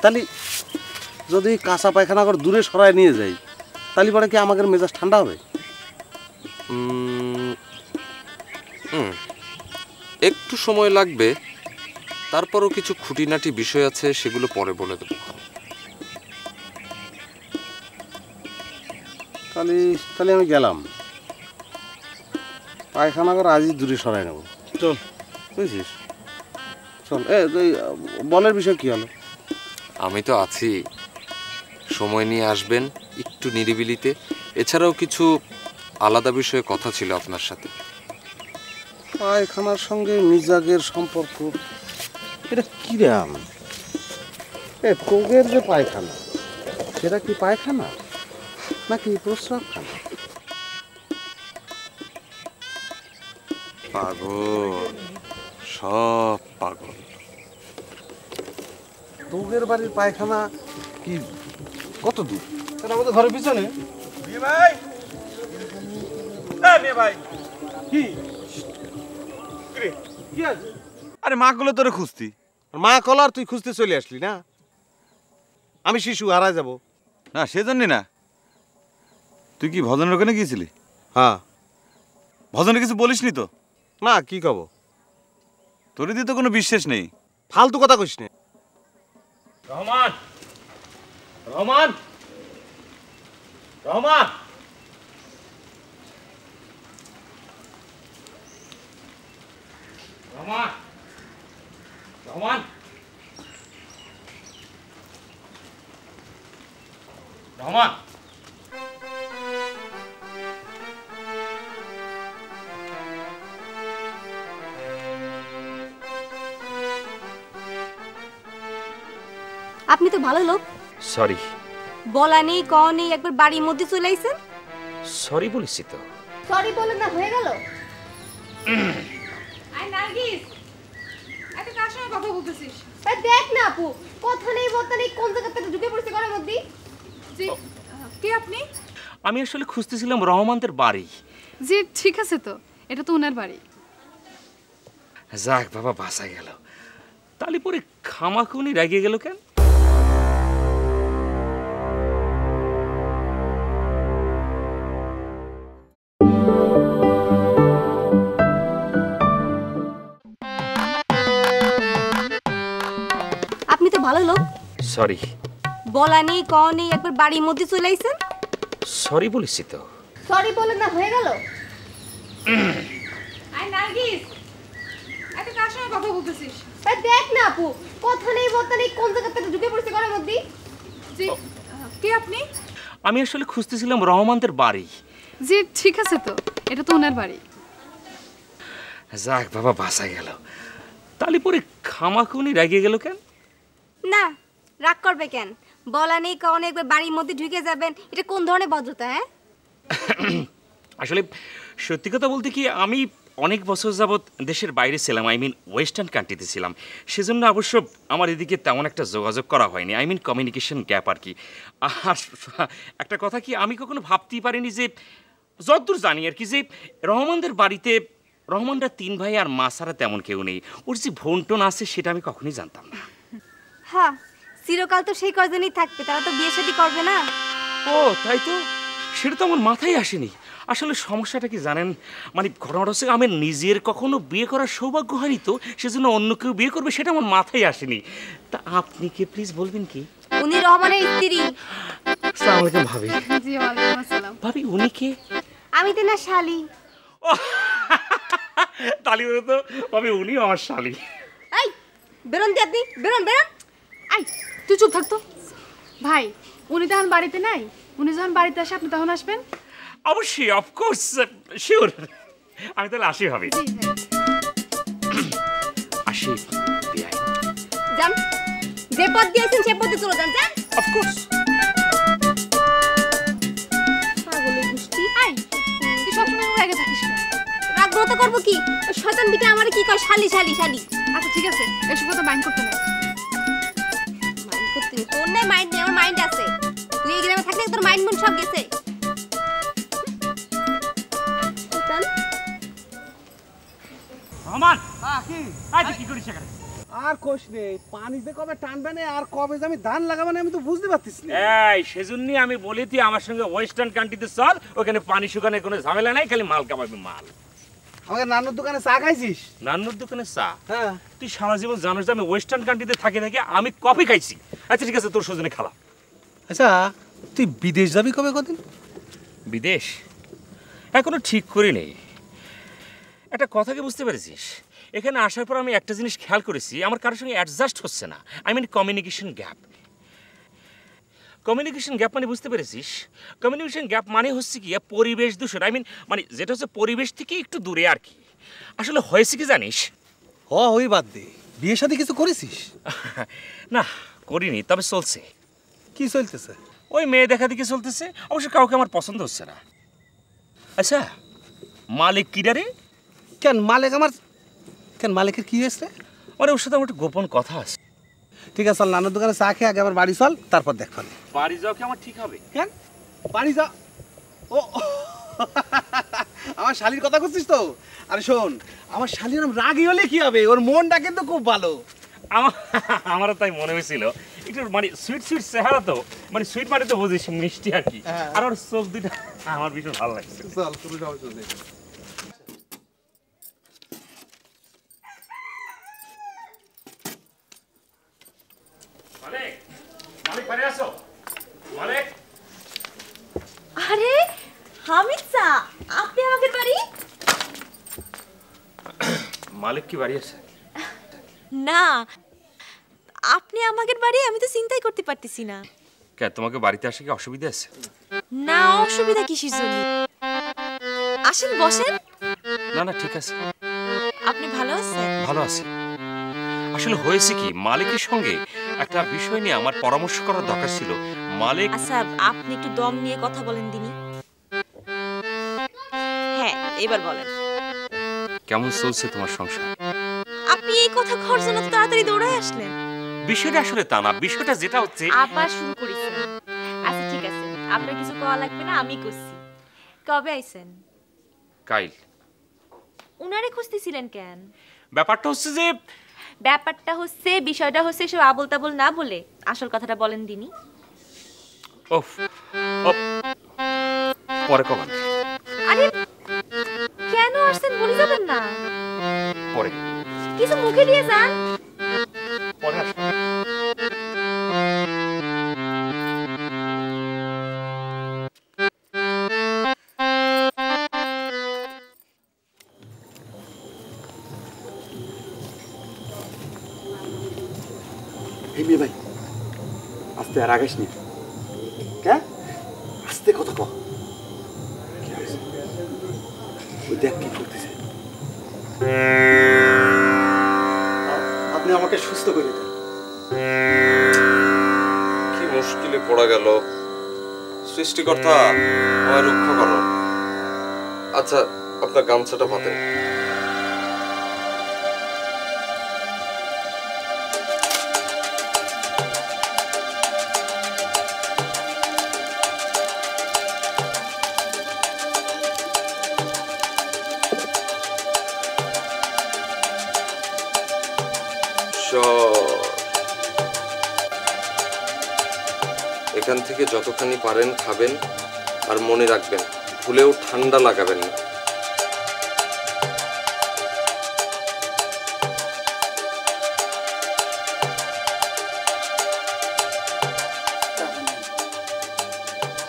তাহলে যদি কাঁচা পায়খানা ঘর দূরে সরায় নিয়ে যাই, তাহলে পরে কি আমাদের মেজাজ ঠান্ডা হবে? একটু সময় লাগবে, তারপরও কিছু খুঁটিনাটি বিষয় আছে, সেগুলো পরে বলে দেবো। তাহলে তাহলে আমি গেলাম। পায়খানা ঘর আজই দূরে সরাই নেব। চল, বুঝছিস? চল। বলের বিষয় কি হলো? আমি তো আছি, সময় নিয়ে আসবেন একটু নিরিবিলিতে। এছাড়াও কিছু আলাদা বিষয়ে কথা ছিল আপনার সাথে। পায়খানার সঙ্গে মিজাজের সম্পর্ক, এটা কিরাম? তোগের যে পায়খানা, সেটা কি পায়খানা নাকি প্রস্রাবখানা? পাগল, সব পাগল। তোগের বাড়ির পায়খানা কি কত দূর? আমাদের ঘরের পিছনে। আরে মা গুলো তোরে খুঁজতি। মা কলার তুই খুঁজতে চলে আসলি না? আমি শিশু হারায় যাব না, সেজন্যই না। তুই কি ভজনের ওখানে গিয়েছিলি? হ্যাঁ। ভজনে কিছু বলিসনি তো? না, কি কব? তোর দিয়ে তো কোনো বিশ্বাস নেই। ফালতু কথা কইস না। রহমান, রহমান, রহমান রহমান রহমান রহমান আপনি তো ভালো লোক, সরি বলা নেই ক নেই একবার বাড়ির মধ্যে চলে আইছেন। সরি বলেছি তো। সরি বলে না হয়ে গেল। আই নার্গিস, এত কার সঙ্গে কথা বলতেছিস? এই দেখ না আপু, কথা নেই বলতে নেই কোন জায়গা থেকে ঢুকে পড়ছে ঘরের মধ্যে। জি, কে আপনি? আমি আসলে খুঁজতেছিলাম রহমানদের বাড়ি। জি ঠিক আছে, তো এটা তো ওনার বাড়ি। যাক বাবা, বাঁচা গেল। তাহলে পরে খামাখুনি রেগে গেল কেন? আপনি তো ভালো লোক, সরি বলা নেই ক নেই একবার বাড়ির মধ্যে চলে আইছেন। সরি বলেছি তো। সরি বলে না হয়ে গেল। আই নার্গিস, এত কার সঙ্গে কথা বলতেছিস? এই দেখ না আপু, কথা নেই বলতে নেই কোন জায়গা থেকে ঢুকে পড়ছে ঘরের মধ্যে। জি, কে আপনি? আমি আসলে খুঁজতেছিলাম রহমানদের বাড়ি। জি ঠিক আছে, তো এটা তো ওনার বাড়ি। যাক বাবা, বাঁচা গেল। তাহলে পরে খামাখুনি রেগে গেল কেন? না, রাগ করবে কেন? বলা নেই ক নেই একবার বাড়ির মধ্যে ঢুকে যাবেন, এটা কোন ধরনের ভদ্রতা? হ্যাঁ আসলে সত্যি কথা বলতে কি, আমি অনেক বছর যাবৎ দেশের বাইরে ছিলাম, আই মিন ওয়েস্টার্ন কান্ট্রিতে ছিলাম। সেজন্য অবশ্য আমার এদিকে তেমন একটা যোগাযোগ করা হয়নি, আই মিন কমিউনিকেশন গ্যাপ আর কি। আর একটা কথা কি, আমি কখনো ভাবতেই পারিনি যে, যতদূর জানি আর কি, যে রহমানদের বাড়িতে রহমানরা 3 ভাই আর মা ছাড়া তেমন কেউ নেই। ওর যে ভন্টন আছে সেটা আমি কখনোই জানতাম না। হ্যাঁ, চিরকাল তো সেই কজনই থাকবে, তারা তো বিয়ে শাদী করবে না। ও তাই তো, সেটা তো আমার মাথায় আসেনি। আসলে সমস্যাটা কি জানেন, মানে ঘটনাটা হচ্ছে আমার নিজের কখনো বিয়ে করার সৌভাগ্য হয়নি, তো সেজন্য অন্য কেউ বিয়ে করবে সেটা আমার মাথায় আসেনি। তা আপনি কি প্লিজ বলবেন কি? উনি রহমানের স্ত্রী। আসসালামু আলাইকুম ভাবি। জি ওয়ালাইকুম আসসালাম। ভাবি উনি কে? আমি তো না শালি। তালি বলে তো ভাবি, উনি আমার শালি। এই বেরোন দিয়ে আপনি, বেরোন বেরোন। আই তুই চুপ থাক তো। ভাই, উনি তখন বাড়িতে নাই, উনি যখন বাড়িতে আসে আপনি তখন আসবেন। অবশ্যই, অফকোর্স, শিওর। আমি তাহলে আসি ভাবি। আসি বিয়াই। যান, যে পথ দিয়েছেন সে পথে চলে যান। যান, অফকোর্স। পাগলের গোষ্ঠী। আই তুই সবসময় রেগে থাকিস না। রাগবত করবো কি? ওই শয়তান বিটা আমারে কি কয় শালি শালি শালি। আচ্ছা ঠিক আছে, এসব কথা মাইন্ড করতে নাই। মাইন্ড করতে নেই, তোর নাই মাইন্ড নেই, আমার মাইন্ড আছে। তুই এই গ্রামে থাকলে তোর মাইন্ড মন সব গেছে। চল। রহমান, কি? আই তুই কি করিস এখানে? আর কোশ নেই, পানিতে কবে টানবে না আর কবে যে আমি ধান লাগাবো না আমি তো বুঝতে পারতেছি না। এই সেজন্যই আমি বলি তুই আমার সঙ্গে ওয়েস্টার্ন কান্ট্রিতে চল, ওখানে পানি শুকানোর কোনো ঝামেলা নাই, খালি মাল কামাবি মাল। আমাকে নানুর দোকানে চা খাইছিস? নান্নুর দোকানে চা? হ্যাঁ। তুই সারা জীবন জানিস যে আমি ওয়েস্টার্ন কান্ট্রিতে থাকি আমি কফি খাইছি। আচ্ছা ঠিক আছে, তোর সজনে খালা। আচ্ছা, তুই বিদেশ যাবি কবে কদিন? বিদেশ এখনো ঠিক করি নেই। একটা কথা কি বুঝতে পেরেছিস, এখানে আসার পর আমি একটা জিনিস খেয়াল করেছি, আমার কারোর সঙ্গে অ্যাডজাস্ট হচ্ছে না। I mean communication gap. Communication gap মানে বুঝতে পেরেছিস? কমিউনিকেশন গ্যাপ মানে হচ্ছে কি, পরিবেশ দূষণ। আই মিন মানে যেটা হচ্ছে পরিবেশ থেকে একটু দূরে আর কি। আসলে হয়েছে কি জানিস? ওই বাদ দে, বিয়ে শাদী কিছু করেছিস? না করিনি, তবে চলছে। কি চলতেছে? ওই মেয়ে দেখা দেখি চলতেছে, অবশ্য কাউকে আমার পছন্দ হচ্ছে না। আচ্ছা মালিক কিরা রে? কেন মালিকের কি হয়েছে? মানে ওর সাথে আমার একটা গোপন কথা আছে। ঠিক আছে, চল নানুর দোকানে চা খেয়ে আগে আমার বাড়ি চল, তারপর দেখ ফেলে। বাড়ি যাওয়া কি আমার ঠিক হবে? কেন বাড়ি যা? ও আমার শালির কথা করছিস তো? আরে শোন, আমার শালির রাগি হলে কি হবে, ওর মনটা কিন্তু খুব ভালো। আমারও তাই মনে হয়েছিল, একটু মানে সুইট সুইট চেহারা তো, মানে সুইট মানে তো বুঝিস মিষ্টি আর কি। আর ওর চোখ দুইটা আমার ভীষণ ভালো লাগছে। চল তুমি সমস্যা নেই। মালিক, মালিক বাড়ি আসো। মালিক, আরে হামিদ চা, আপনি আমাদের বাড়ি? মালিক কি বাড়ি আছে? না, আপনি আমাদের বাড়ি, আমি তো চিন্তাই করতে পারতেছি না। কে তোমাকে বাড়িতে আসে কি অসুবিধা আছে? না, অসুবিধা কিসের জন্য? আসেন বসেন। না না ঠিক আছে। আপনি ভালো আছেন? ভালো আছি। আসলে হয়েছে কি, মালিকের সঙ্গে একটা বিষয় নিয়ে আমার পরামর্শ করার দরকার ছিল। মালিক আচ্ছা, আপনি একটু দম নিয়ে কথা বলেন দিনি। হ্যাঁ, এবার বলেন। কেমন চলছে তোমার সংসার? আপনি এই কথা খরচ না তো তাড়াতাড়ি দৌড়ায় আসলেন। বিষয়টা আসলে তা না, বিষয়টা যেটা হচ্ছে আবার শুরু করেছেন। আচ্ছা ঠিক আছে, আপনার কিছু কওয়া লাগবে না, আমি করছি। কবে আইছেন? কাইল। উনারে খুঁজতেছিলেন কেন? ব্যাপারটা হচ্ছে যে বিষয়টা হচ্ছে সব আবল তাবল না বলে আসল কথাটা বলেন দিনি। ওফ ওফ পরে কমান। আরে কেন আসছেন বলে যাবেন না? পরে কিছু মুখে দিয়ে যান। পরে আসবে। এই মেয়ে ভাই, আস্তে আর আগাস নি। কে? আস্তে কথা কও। কি হয়েছে? ওই দেখ কি করতেছে। আপনি আমাকে সুস্থ করে দেন। কি মুশকিলে পড়া গেল। সৃষ্টিকর্তা আমায় রক্ষা করো। আচ্ছা, আপনার গামছাটা পাতেন। এখান থেকে যতখানি পারেন খাবেন, আর মনে রাখবেন ভুলেও ঠান্ডা লাগাবেন না।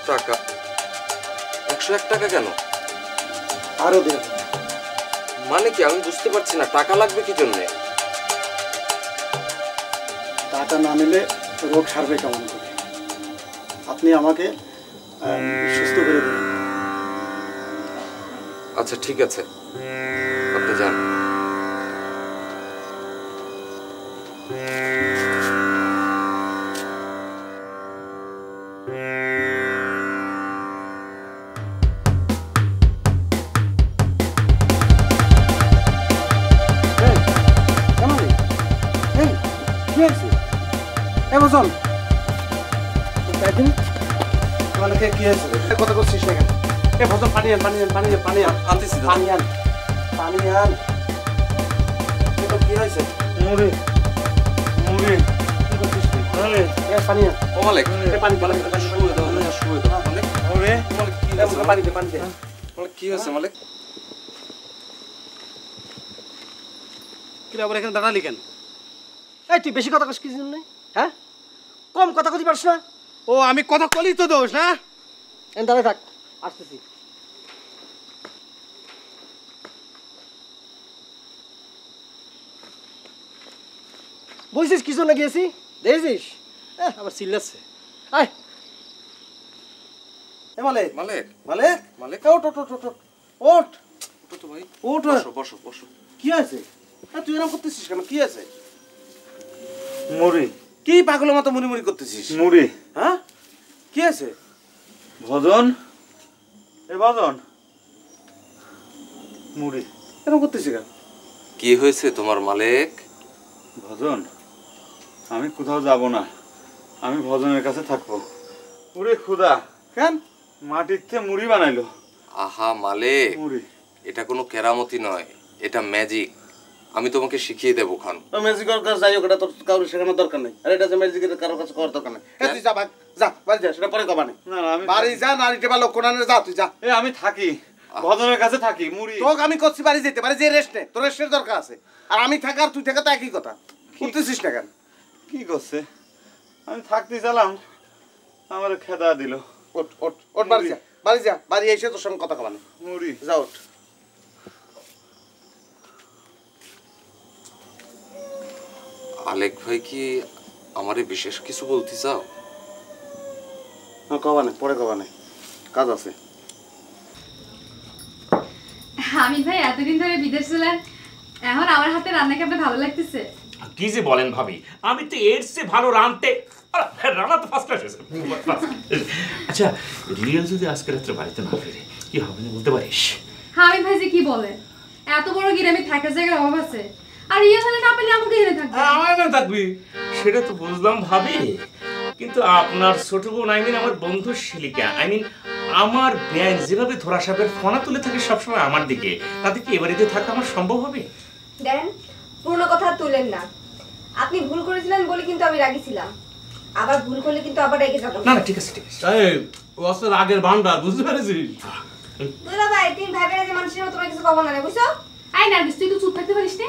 টাকা 101 টাকা কেন? আরো দেন। মানে কি আমি বুঝতে পারছি না, টাকা লাগবে কি জন্যে? টাকা না নিলে রোগ সারবে কেমন করে? আপনি আমাকে সুস্থ করে দিন। আচ্ছা ঠিক আছে, আপনি যান। কথা করছিস না কেন? এ ভজন পানি আন, পানি আন, পানি আন, পানি আন, আনতেছি পানি আন, পানি আন। এটা কি হয়েছে? মুড়ি মুড়ি কি করছিস তুই? এ পানি আন। ও মালিক, এ পানি পানি শুয়ে দাও না, শুয়ে দাও। মালিক, ওরে মালিক কি এ মুখে পানি দে, পানি দে। মালিক কি হয়েছে? মালিক কি রে, আবার এখানে দাঁড়ালি কেন? এই তুই বেশি কথা কস কি জন্য? হ্যাঁ, কম কথা কইতে পারছ না? ও আমি কথা কলি তো দোষ না? এন দাঁড়ায় থাক, আসতেছি। বলছিস কি জন্য গিয়েছি দেখছিস? আবার চিল্লাচ্ছে। আয় এ মালিক, মালিক মালিক, মালিক ওঠ ওঠ ওঠ ওঠ ওঠ ওঠো তো ভাই, ওঠ। বসো বসো বসো। কি আছে? তুই এরকম করতেছিস কেন? কি আছে? মুড়ি কি পাগলের মতো মুড়ি মুড়ি করতেছিস? মুড়ি। হ্যাঁ, কি আছে? ভজন, এ ভজন, মুড়ি। এরকম করতেছিস কেন? কি হয়েছে তোমার মালিক? ভজন, আমি কোথাও যাব না, আমি ভজনের কাছে থাকবো। ওরে খুদা, কেন? মাটিতে মুড়ি বানাইলো। আহা মালিক, মুড়ি এটা কোনো কেরামতি নয়, এটা ম্যাজিক। আমি তোমাকে শিখিয়ে দেবো খান। ম্যাজিকের কাছে যাই হোক, এটা তোর কারোর শেখানোর দরকার নেই। আর এটা যে ম্যাজিকের কারোর কাছে করার দরকার নেই। তুই যা, ভাগ যা, বাড়ি যা, সেটা পরে কবা নেই। না আমি বাড়ি যা, নারী টেবা লোক কোনানে যা, তুই যা। এ আমি থাকি, ভজনের কাছে থাকি। মুড়ি তোকে আমি করছি বাড়ি যেতে, বাড়ি যে রেস্ট নে, তোর রেস্টের দরকার আছে। আর আমি থাকা আর তুই থাকা তো একই কথা। করতেছিস না কেন? কি করছে? আমি থাকতে চালাম, আমার খেদা দিল। ওঠ ওঠ ওঠ, বাড়ি যা, বাড়ি যা, বাড়ি এসে তোর সঙ্গে কথা কবানে। যা ওঠ। আলেক ভাই কি আমারে বিশেষ কিছু বলতে চাও? কবানে, পরে কবানে, কাজ আছে। হামিদ ভাই এতদিন ধরে বিদেশ ছিলেন, এখন আমার হাতে রান্না কি আপনার ভালো লাগতেছে? কি যে বলেন ভাবি, আমি তো এর চেয়ে ভালো রাঁধতে, রান্না তো ফার্স্ট ক্লাস হয়েছে। আচ্ছা রিয়েল যদি আজকে রাত্রে বাড়িতে না ফিরে কি হবে না বলতে পারিস? হামিদ ভাই যে কি বলে, এত বড় গ্রামে থাকার জায়গার অভাব আছে, আর ইয়ে হলে না পেলে আমাকে এনে থাকবে। আমার এখানে থাকবি সেটা তো বুঝলাম ভাবি, কিন্তু আপনার ছোট বোন আমার বন্ধু শিলিকা, আমার ব্যাংক যেভাবে ধরা সাপের ফোনা তুলে থাকে সবসময় আমার দিকে, তাতে কি এবারে থাকা আমার সম্ভব হবে? দেন পুরনো কথা তুলেন না। আপনি ভুল করেছিলেন বলে কিন্তু আমি রাগিছিলাম, আবার ভুল করলে কিন্তু আবার রেগে যাব। না না ঠিক আছে ঠিক আছে। এই ও আসলে রাগের ভান্ডার, বুঝতে পেরেছিস? দুলা ভাই তুমি ভাইবেরা যে মানুষের মতো কিছু কব না, বুঝছো? আই নার্গিস তুই তো চুপ থাকতে পারিস না।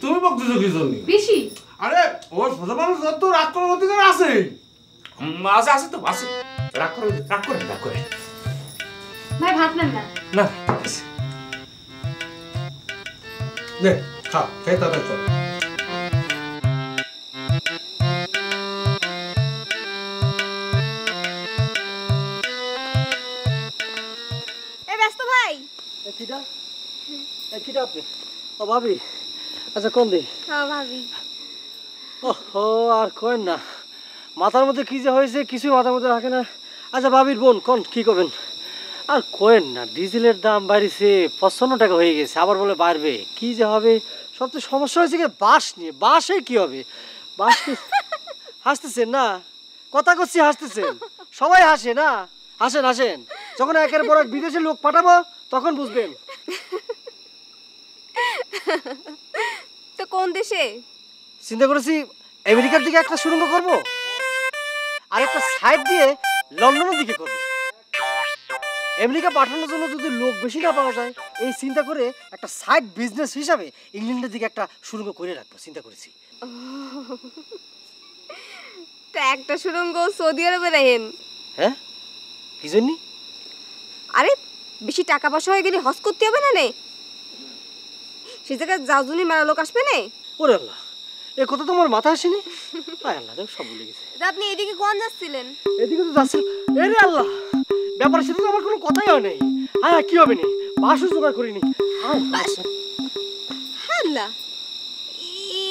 তুমি বকতেছো কি জন্য? বেশি আরে ও সোজা মানুষ তো রাগ করার অধিকার আছে। আছে আছে তো আছে, রাগ করে রাগ করে রাগ করে। ভাই ভাত নেন না। না ঠিক আছে নে খা, খেয়ে তাড়াতাড়ি চল। এ ব্যস্ত ভাই। কিটা আপনি? ও ভাবি, আচ্ছা কোন দিন? হ্যাঁ ভাবি। ও আর কোন না, মাথার মধ্যে কি যে হয়েছে কিছু মাথার মধ্যে রাখে না। আচ্ছা ভাবির বোন কোন কি করবেন? আর কোয়েন না, ডিজেলের দাম বাড়িছে 55 টাকা হয়ে গেছে, আবার বলে বাড়বে, কি যে হবে। সবচেয়ে সমস্যা হয়েছে কি বাস নিয়ে। বাসে কি হবে? বাস হাসতেছেন না, কথা করছি হাসতেছেন, সবাই হাসে না? হাসেন হাসেন, যখন একের পর এক বিদেশে লোক পাঠাবো তখন বুঝবেন। তো কোন দেশে? চিন্তা করেছি আমেরিকার দিকে একটা সুড়ঙ্গ করব, আর একটা সাইড দিয়ে লন্ডনের দিকে করব। আমেরিকা পাঠানোর জন্য যদি লোক বেশি না পাওয়া যায়, এই চিন্তা করে একটা সাইড বিজনেস হিসাবে ইংল্যান্ডের দিকে একটা সুড়ঙ্গ করে রাখবো চিন্তা করেছি। তা একটা সুড়ঙ্গ সৌদি আরবে রাখেন। হ্যাঁ কি জন্য? আরে বেশি টাকা পয়সা হয়ে গেলে হজ করতে হবে না নে, সে জায়গায় জাজুনি মেলা লোক আসবে না। ওরে আল্লাহ, এ কথা তোমার মাথা আসেনি? আয় আল্লাহ, সব ভুলে গেছে। আপনি এদিকে কোন যাচ্ছিলেন? এদিকে তো যাচ্ছিল। এরে আল্লাহ, ব্যাপারের সাথে তো আমার কোনো কথাই হয় নাই। হ্যাঁ কি হবে নি, বাসও জোগাড় করিনি। আল্লাহ,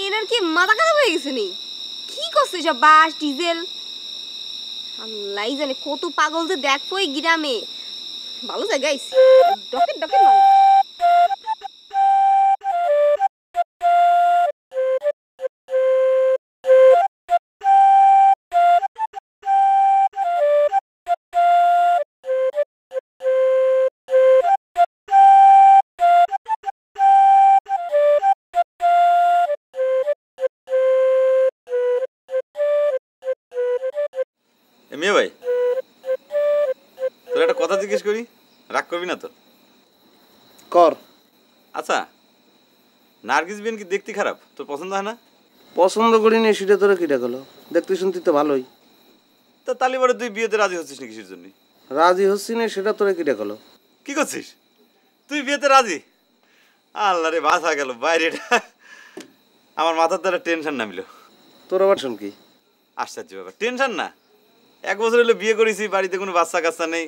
এনার কি মাথা খারাপ হয়ে গেছে নি? কি করছে সব বাস ডিজেল? আল্লাহ জানে কত পাগল যে দেখবো এই গ্রামে। ভালো জায়গায় ডকেট ডকেট মানুষ। মেয়ে ভাই, তোর একটা কথা জিজ্ঞেস করি, রাগ করবি না তো? কর। আচ্ছা নার্গিস বেন কি দেখতে খারাপ? তোর পছন্দ হয় না? পছন্দ করিনি সেটা তোরা কিটা গেল, দেখতে শুনতে তো ভালোই। তা তালিবারে তুই বিয়েতে রাজি হচ্ছিস না কিসের জন্য? রাজি হচ্ছি না সেটা তোরা কিটা গেল। কি করছিস তুই বিয়েতে রাজি? আল্লাহ রে, বাসা গেল বাইরেটা, আমার মাথার দ্বারা টেনশন নামিল। তোর আবার শোন কি আশ্চর্য ব্যাপার, টেনশন না? 1 বছর হলো বিয়ে করেছি, বাড়িতে কোনো বাচ্চা কাচ্চা নেই,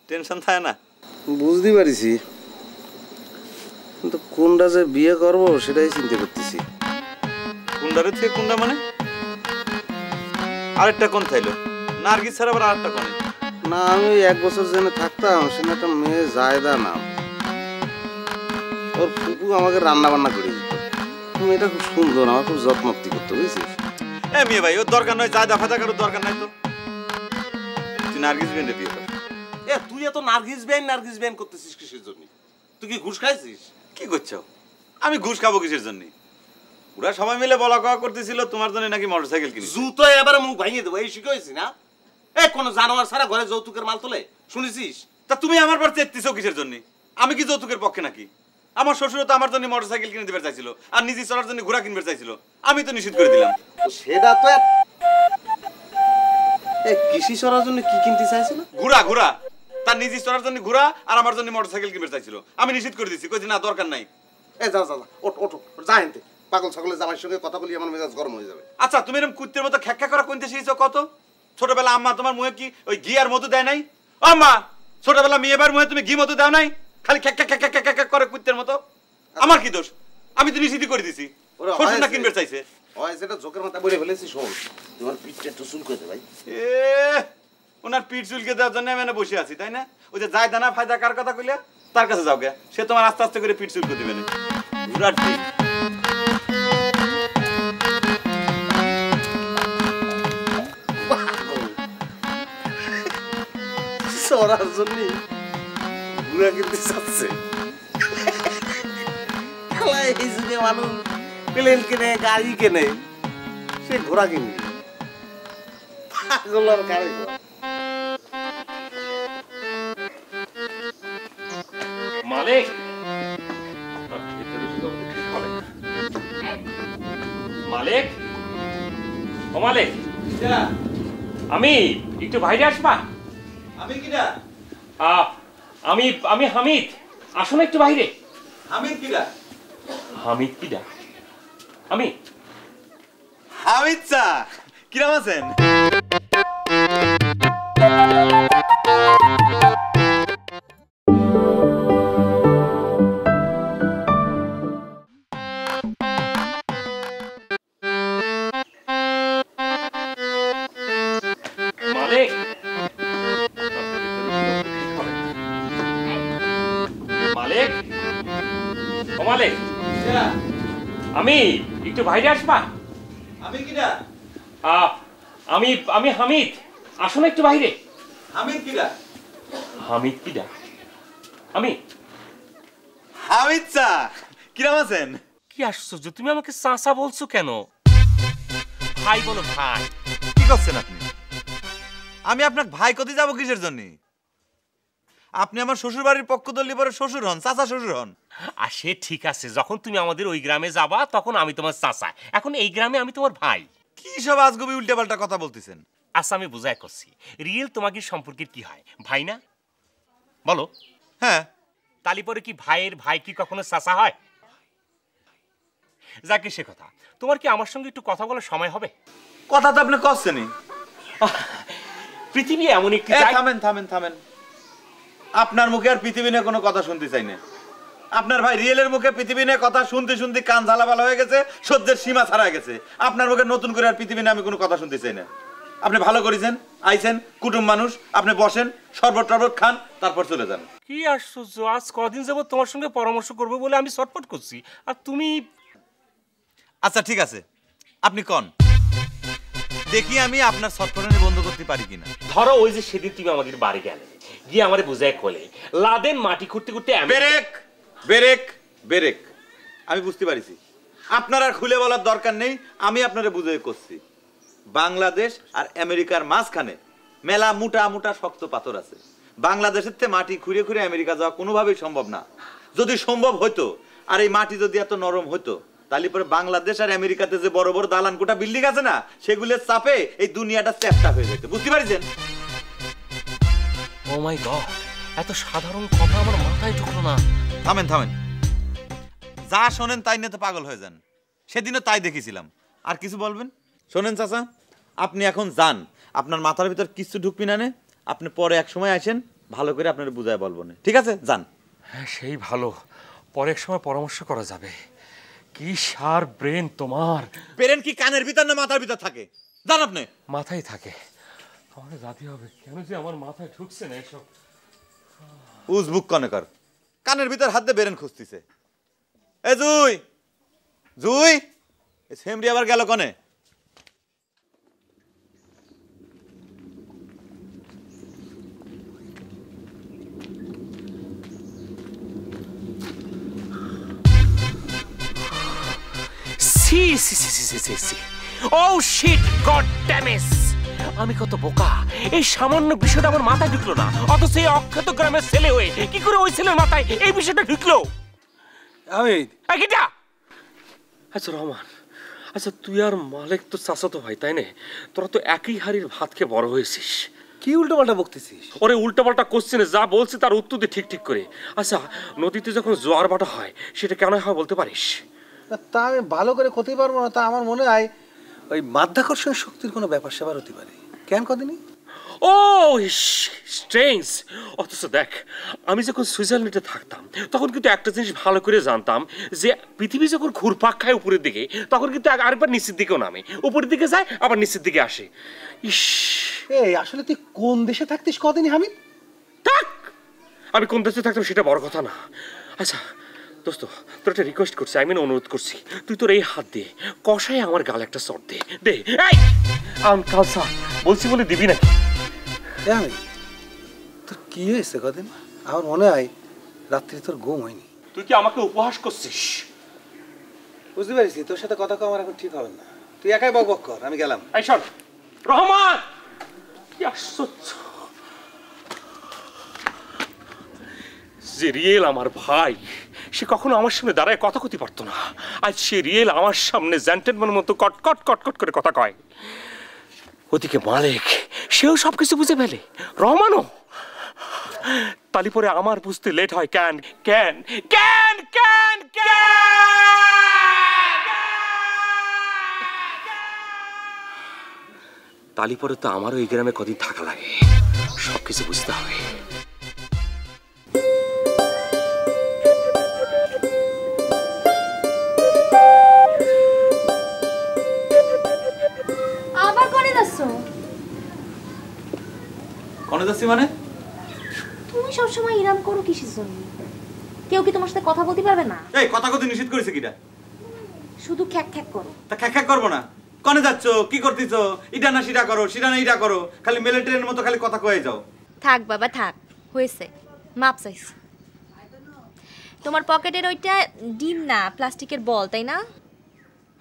টেনশন থাকে না? বুঝতে পারিছি, কিন্তু কোনটা যে বিয়ে করবো সেটাই চিন্তা করতেছি। কুন্ডারে থেকে কুন্ডা মানে? আরেকটা কোন থাইলো? নার্গিস ছাড়া আবার আরেকটা কোন? না আমি ওই 1 বছর জেনে থাকতাম, সেখানে একটা মেয়ে জায়দা নাম, ওর ফুপু আমাকে রান্না বান্না করে দিত। মেয়েটা খুব সুন্দর, আমার খুব যত্নপ্তি করতো, বুঝছিস? এ মেয়ে ভাই, ওর দরকার নয়, জায়দা ফায়দা কারোর দরকার নাই তো। তুই নার্গিস বেনরে বিয়ে কর। এ তুই এত নার্গিস বেন করতেছিস কিসের জন্য? তুই কি ঘুষ খাইছিস? কি করছো? আমি ঘুষ খাবো কিসের জন্য? ওরা সবাই মিলে বলা কওয়া করতেছিল তোমার জন্য নাকি মোটরসাইকেল কিনে। জুতো এবারে মুখ ভাঙিয়ে দেবো, এই শিখেছি না? এ কোন জানোয়ার ছাড়া ঘরে যৌতুকের মাল তোলে শুনেছিস? তা তুমি আমার পর চেতেছো কিসের জন্য? আমি কি যৌতুকের পক্ষে নাকি? আমার শ্বশুর তো আমার জন্য মোটরসাইকেল কিনে দিতে চাইছিল, আর নিজে চলার জন্য ঘোড়া কিনতে চাইছিল, আমি তো নিষেধ করে দিলাম। সেটা তো কৃষি চড়ার জন্য কি কিনতে চাইছিল? ঘোড়া ঘোড়া। তার নিজ ইচ্ছার জন্য ঘোরা আর আমার জন্য মোটরসাইকেল কিনতে চাইছিল। আমি নিষেধ করে দিছি, কইছি না দরকার নাই। এ যা যা যা, ওঠ ওঠ, যা হেনতে। পাগল ছাগলের জামাইয়ের সঙ্গে কথা বলি আমার মেজাজ গরম হয়ে যাবে। আচ্ছা তুমি এরকম কুত্তের মতো খ্যাক্কা করা কোনতে শিখেছো কত? ছোটবেলা আম্মা তোমার মুখে কি ওই ঘি আর মধু দেয় নাই? আম্মা ছোটবেলা মেয়েবার মুখে তুমি ঘি মধু দাও নাই? খালি খ্যাক্কা খ্যাক্কা খ্যাক্কা করে কুত্তের মতো। আমার কি দোষ? আমি তো নিষেধই করে দিছি। শ্বশুর না কিনবে চাইছে। ওই সেটা জোকের মাথা বলে ফেলেছি। শোন, তোমার পিঠটা একটু চুল করে দে ভাই। এ ওনার পিঠ চুলকে দেওয়ার জন্য আমি এনে বসে আছি, তাই না? ওই যে যায় দানা ফায়দা কার কথা কইলে তার কাছে যাও গে, সে তোমার আস্তে আস্তে করে পিঠ চুলকে দিবে না। বিরাট ঠিক। সরার জন্য ঘুরা কিনতে চাচ্ছে। এই যুগে মানুষ প্লেন কেনে, গাড়ি কেনে, সে ঘোড়া কিনে। পাগল আর গাড়ি ঘোড়া। মালিক, মালিক, ও মালিক, আমি একটু বাইরে আসবা? আমি কিডা? আমি আমি হামিদ, আসো না একটু বাইরে। হামিদ কিডা? হামিদ কিডা? আমি হামিদ চা, কিরাম আছেন? মালিক, মালিক, ও মালিক, আমি একটু বাইরে আসবা? আমি কিডা? আমি আমি হামিদ, আসো না একটু বাইরে। হামিদ কিডা? হামিদ কিডা? আমি হামিদ চা, কিরাম আছেন? কি আশ্চর্য, তুমি আমাকে চাচা বলছো কেন? ভাই বলো, ভাই। কি করছেন আপনি? আমি আপনাকে ভাই কতি যাব কিসের জন্য? আপনি আমার শ্বশুর বাড়ির পক্ষ দলি পরে শ্বশুর হন, চাচা শ্বশুর হন। আর সে ঠিক আছে, যখন তুমি আমাদের ওই গ্রামে যাবা তখন আমি তোমার চাচা, এখন এই গ্রামে আমি তোমার ভাই। কি সব আজগবি উল্টাপাল্টা কথা বলতেছেন? আচ্ছা আমি বুঝাই করছি, রিয়েল তোমাকে সম্পর্কের কি হয়? ভাই না বলো? হ্যাঁ। তালি পরে কি ভাইয়ের ভাই কি কখনো চাচা হয়? যাকে সে কথা, তোমার কি আমার সঙ্গে একটু কথা বলার সময় হবে? কথা তো আপনি করছেনই। পৃথিবী এমন একটি থামেন থামেন থামেন, আপনার মুখে আর পৃথিবী নিয়ে কোনো কথা শুনতে চাই না। আপনার ভাই রিয়েলের মুখে পৃথিবী নিয়ে কথা শুনতে শুনতে কান ঝালাপালা হয়ে গেছে, সহ্যের সীমা ছাড়া গেছে। আপনার মুখে নতুন করে আর পৃথিবী নিয়ে আমি কোনো কথা শুনতে চাই না। আপনি ভালো করেছেন, আইছেন, কুটুম্ব মানুষ, আপনি বসেন, শরবত টরবত খান, তারপর চলে যান। কি আশ্চর্য, আজ কদিন যাবত তোমার সঙ্গে পরামর্শ করবো বলে আমি ছটফট করছি, আর তুমি। আচ্ছা ঠিক আছে, আপনি কন, দেখি আমি আপনার ছটফটানি বন্ধ করতে পারি কিনা। ধরো ওই যে সেদিন তুমি আমাদের বাড়ি গেলে, গিয়ে আমারে বুঝায় কোলে লাদেন মাটি খুঁড়তে খুঁড়তে। বেরেক বেরেক বেরেক, আমি বুঝতে পারিছি, আপনার আর খুলে বলার দরকার নেই, আমি আপনারে বুঝাই করছি। বাংলাদেশ আর আমেরিকার মাঝখানে মেলা মোটা মোটা শক্ত পাথর আছে। বাংলাদেশের থেকে মাটি খুঁড়ে খুঁড়ে আমেরিকা যাওয়া কোনোভাবেই সম্ভব না। যদি সম্ভব হতো, আর এই মাটি যদি এত নরম হতো, তাহলে পরে বাংলাদেশ আর আমেরিকাতে যে বড় বড় দালান কোটা বিল্ডিং আছে না, সেগুলোর চাপে এই দুনিয়াটা চ্যাপ্টা হয়ে যেত। বুঝতে পারছেন? ও মাই গড, এত সাধারণ কথা আমার মাথায় ঢুকলো না। থামেন থামেন, যা শোনেন তাই নিয়ে তো পাগল হয়ে যান। সেদিনও তাই দেখেছিলাম। আর কিছু বলবেন? শোনেন চাচা, আপনি এখন যান, আপনার মাথার ভিতর কিছু ঢুকবি না নে, আপনি পরে এক সময় আসেন, ভালো করে আপনার বুঝায় বলবো না, ঠিক আছে? যান। হ্যাঁ সেই ভালো, পরে এক সময় পরামর্শ করা যাবে। কি শার্প ব্রেন তোমার। ব্রেন কি কানের ভিতর না মাথার ভিতর থাকে? জান আপনি? মাথায় থাকে। আমাকে জাতি হবে কেন যে আমার মাথায় ঢুকছে না এসব। উজবুক কনেকর, কানের ভিতর হাত দিয়ে ব্রেন খুঁজতেছে। এ জুই, জুই, সেমরি আবার গেল কনে? সি সি সি সি সি সি, oh shit, god damn it, আমি কত বোকা, এই সামান্য বিষয়টা আমার মাথায় ঢুকলো না, অথচ এই অখ্যাত গ্রামের ছেলে হয়ে কি করে ওই ছেলের মাথায় এই বিষয়টা ঢুকলো? আচ্ছা রহমান, আচ্ছা তুই আর মালিক তো চাচাতো ভাই তাই না? তোরা তো একই হাড়ির ভাত খেয়ে বড় হয়েছিস, কি উল্টোপাল্টা বকতেছিস? ওরে উল্টাপাল্টা কোশ্চেনে যা বলছে তার উত্তর দিয়ে ঠিক ঠিক করে। আচ্ছা, নদীতে যখন জোয়ার ভাটা হয় সেটা কেন হয় বলতে পারিস? তা আমি ভালো করে করতে পারবো না, তা আমার মনে হয় ওই মাধ্যাকর্ষণ শক্তির কোনো ব্যাপার স্যাপার হতে পারে। কেন কদিনই? ও স্ট্রেঞ্জ। অথচ দেখ, আমি যখন সুইজারল্যান্ডে থাকতাম তখন কিন্তু একটা জিনিস ভালো করে জানতাম যে পৃথিবী যখন ঘুরপাক খায় উপরের দিকে তখন কিন্তু আরেকবার নিচের দিকেও নামে, উপরের দিকে যায় আবার নিচের দিকে আসে। ইস, এই আসলে তুই কোন দেশে থাকতিস কদিনই হামিদ? থাক, আমি কোন দেশে থাকতাম সেটা বড় কথা না। আচ্ছা দোস্ত, তোর একটা রিকোয়েস্ট করছি, আমি অনুরোধ করছি, তুই তোর এই হাত দিয়ে কষায় আমার গালে একটা চট দে। দে। এই আনকালসা বলছি বলে দিবি নাকি? আমি তোর কি হয়েছে কদিন? আমার মনে হয় রাত্রি তোর ঘুম হয়নি। তুই কি আমাকে উপহাস করছিস? বুঝতে পারছি, তোর সাথে কথা কম আমার এখন ঠিক হবে না। তুই একাই বক বক কর, আমি গেলাম। এই শোন রহমান, কি আশ্চর্য যে রিয়েল আমার ভাই, সে কখনো আমার সামনে দাঁড়ায় কথা কইতে পারতো না, আজ সে রিয়েল আমার সামনে জেন্টলম্যানের মতো কটকট কটকট করে কথা কয়। ওদিকে মালিক, সেও সবকিছু বুঝে ফেলে, রহমানও। তালি পরে আমার বুঝতে লেট হয় কেন কেন কেন কেন তালি পরে তো আমারও এই গ্রামে কদিন থাকা লাগে, সবকিছু বুঝতে হবে। আবার কোনে যাচ্ছ? কোনে যাচ্ছি মানে? তুমি সবসময় ইরাম করো কিসের জন্য? কেউ কি তোমার সাথে কথা বলতে পারবে না? এই কথা কথা নিষেধ করেছে কিটা? শুধু খ্যাক খ্যাক করো। তা খ্যাক খ্যাক করবো না? কোনে যাচ্ছ, কি করতেছো, ইটা না সিটা করো, সিটা না ইটা করো, খালি মিলিটারির মতো খালি কথা কয়ে যাও। থাক বাবা থাক, হয়েছে, মাপ চাইছি। তোমার পকেটের ওইটা ডিম না প্লাস্টিকের বল, তাই না?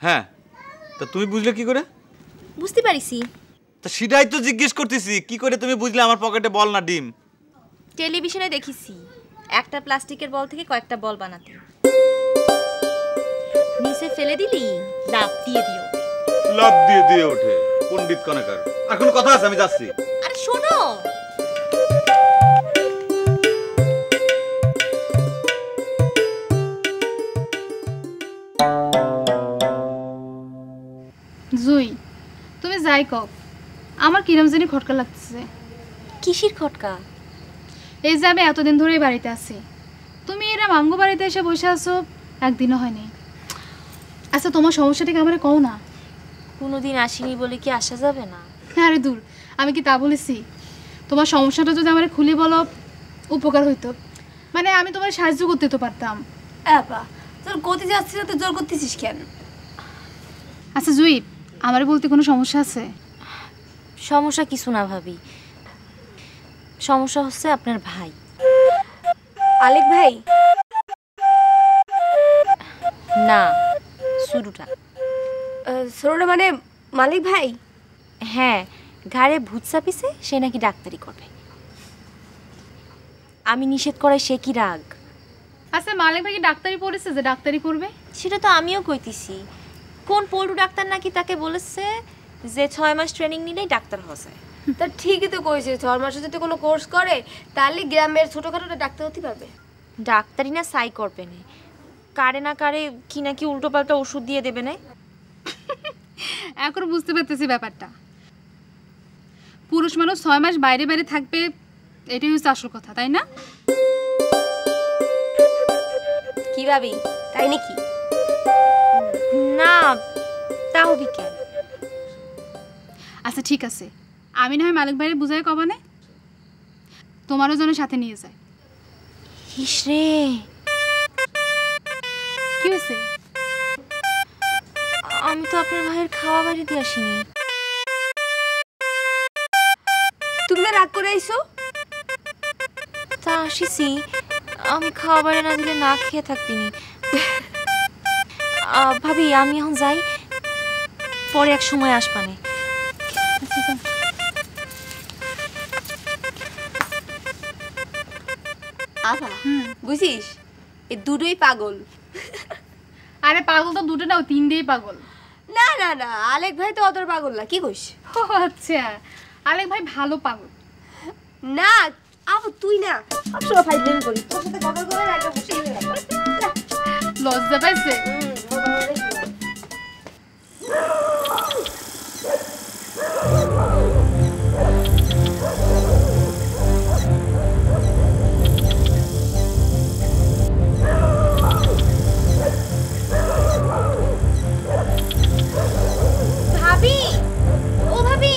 হ্যাঁ, তা তুমি বুঝলে কি করে? বুঝতে পারিছি। তা সেটাই তো জিজ্ঞেস করতেছি, কি করে তুমি বুঝলে আমার পকেটে বল না ডিম? টেলিভিশনে দেখেছি একটা প্লাস্টিকের বল থেকে কয়েকটা বল বানাতে, নিচে ফেলে দিলি লাফ দিয়ে দিও। লাভ দিয়ে দিয়ে ওঠে পণ্ডিত কনেকার। আর কোনো কথা আছে? আমি যাচ্ছি। আরে শোনো, জুই, তুমি যাই কও, আমার কিরম জানি খটকা লাগতেছে। কিসির খটকা? এই যে আমি এতদিন ধরেই বাড়িতে আছি, তুমি এরা মাঙ্গো বাড়িতে এসে বসে আছো, একদিনও হয়নি। আচ্ছা তোমার সমস্যাটা কি আমার কও না? কোনোদিন আসিনি বলে কি আসা যাবে না? হ্যাঁ রে দূর, আমি কি তা বলেছি? তোমার সমস্যাটা যদি আমার খুলে বলো উপকার হইতো, মানে আমি তোমার সাহায্য করতে তো পারতাম। আপা তোর গতি যাচ্ছিস তো জোর করতেছিস কেন? আচ্ছা জুই, আমার বলতে কোনো সমস্যা আছে? সমস্যা কিছু না ভাবি, সমস্যা হচ্ছে আপনার ভাই আলেক ভাই। না, শুরুটা ছোটটা মানে মালিক ভাই? হ্যাঁ, ঘাড়ে ভূত চাপিছে, সে নাকি ডাক্তারি করবে। আমি নিষেধ করাই সে কি রাগ? আচ্ছা মালিক ভাই কি ডাক্তারি পড়েছে যে ডাক্তারি করবে? সেটা তো আমিও কইতেছি। কোন পল্টু ডাক্তার নাকি তাকে বলেছে যে 6 মাস ট্রেনিং নিলেই ডাক্তার হওয়া যায়। তা ঠিকই তো কইছে, 6 মাসে যদি কোনো কোর্স করে তাহলে গ্রামের ছোটখাটো ডাক্তার হতে পারবে। ডাক্তারি না সাই করবে না, কারে না কারে কি নাকি উল্টো পাল্টা ওষুধ দিয়ে দেবে না। এখন বুঝতে পারতেছি ব্যাপারটা। পুরুষ মানুষ 6 মাস বাইরে বাইরে থাকবে, এটাই হচ্ছে আসল কথা, তাই না? কি ভাবি, তাই নাকি? না, তা হবি কেন? আচ্ছা ঠিক আছে, আমি না হয় মালিক ভাইয়ের বুঝাই কবানে, তোমারও যেন সাথে নিয়ে যায়। ইসরে, কি হয়েছে? আমি তো আপনার ভাইয়ের খাওয়া বাড়িতে আসিনি। তুমি না রাগ করে আইছো? তা আসিছি, আমি খাওয়া বাড়ি না দিলে না খেয়ে থাকবিনি। ভাবি আমি এখন যাই, পরে এক সময় আসবানে। আহা বুঝিস, এই দুটোই পাগল। আরে পাগল তো দুটো না, 3 পাগল। না না না, আলেক ভাই তো অত পাগল না, কি কইস? ও আচ্ছা, আলেক ভাই ভালো পাগল। না আপু তুই না সবসময় ফাইজলামি করিস তোর সাথে কথা বলে একটা বসে লজ্জা পাইছে ভাবি ও ভাবি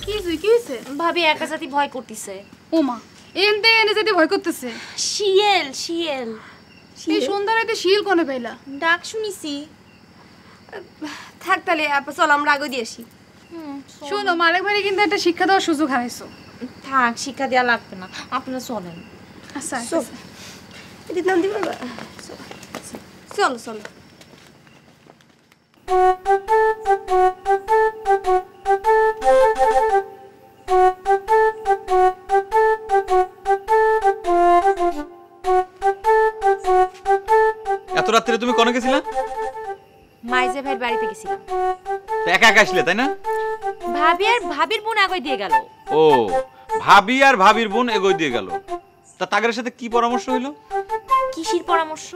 কি হইছে ভাবি একা সাথে ভয় করতেছে ওমা এনতে এনে যেতে ভয় করতেছে শিয়াল শিয়াল এই সন্ধ্যা রাতে শিয়াল কোনে পাইলা ডাক শুনিছি থাক তাহলে আপা চল আমরা আগে দিয়ে আসি শোনো মালিক ভাই কিন্তু একটা শিক্ষা দেওয়ার সুযোগ হারাইছো থাক শিক্ষা দেওয়া লাগবে না আপনারা চলেন আচ্ছা এটির নাম দিবা চলো চলো এত রাত্রে তুমি কোনে গেছিলা? মাইজে ভাইয়ের বাড়িতে গেছিলাম। একা একা আসলে তাই না? ভাবি আর ভাবির বোন আগে দিয়ে গেল। ও ভাবি আর ভাবির বোন এগোই দিয়ে গেল। তা তাদের সাথে কি পরামর্শ হইলো? কিসের পরামর্শ?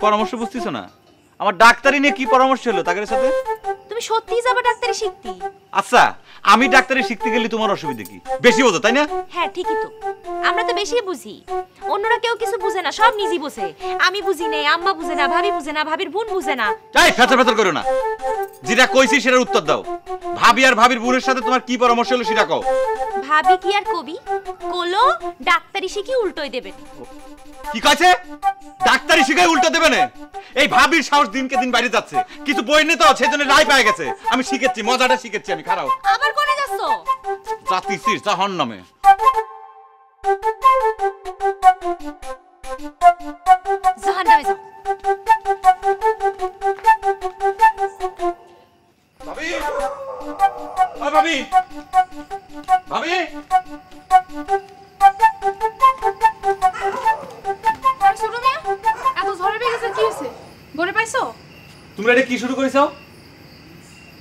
পরামর্শ বুঝতেছো না? আমার ডাক্তারি নিয়ে কি পরামর্শ হলো তাদের সাথে? তুমি সত্যিই যাবে ডাক্তারি শিখতে? আচ্ছা আমি ডাক্তারি শিখতে গেলে তোমার অসুবিধা কি? বেশি বোঝো তাই না? হ্যাঁ ঠিকই তো, আমরা তো বেশি বুঝি, অন্যরা কেউ কিছু বুঝে না, সব নিজেই বুঝে। আমি বুঝি না, আম্মা বুঝে না, ভাবি বুঝে না, ভাবির বোন বুঝে না। এই ফেতর ফেতর করো না, যেটা কইছি সেটার উত্তর দাও। ভাবি আর ভাবির বোনের সাথে তোমার কি পরামর্শ হলো সেটা কও। ভাবি কি আর কবি কোলো ডাক্তারি শিখি উল্টোই দেবে। কি কইছে? ডাক্তারি শিখাই উল্টো দেবে না? এই ভাবির সাহস দিনকে দিন বাইরে যাচ্ছে। কিছু বই নে তো সেজন্য রায় পায় গেছে। আমি শিখেছি, মজাটা শিখেছি আমি। খারাও আবার কোনে যাচ্ছো? জাতিসির জাহান্নামে। জাহান্নামে যাও। ভাবি ও ভাবি ভাবি ছোট মেয়ে এত ঝড়ে বেগেছে কি হয়েছে? বলে পাইছো? তোমরা এটা কি শুরু করেছো?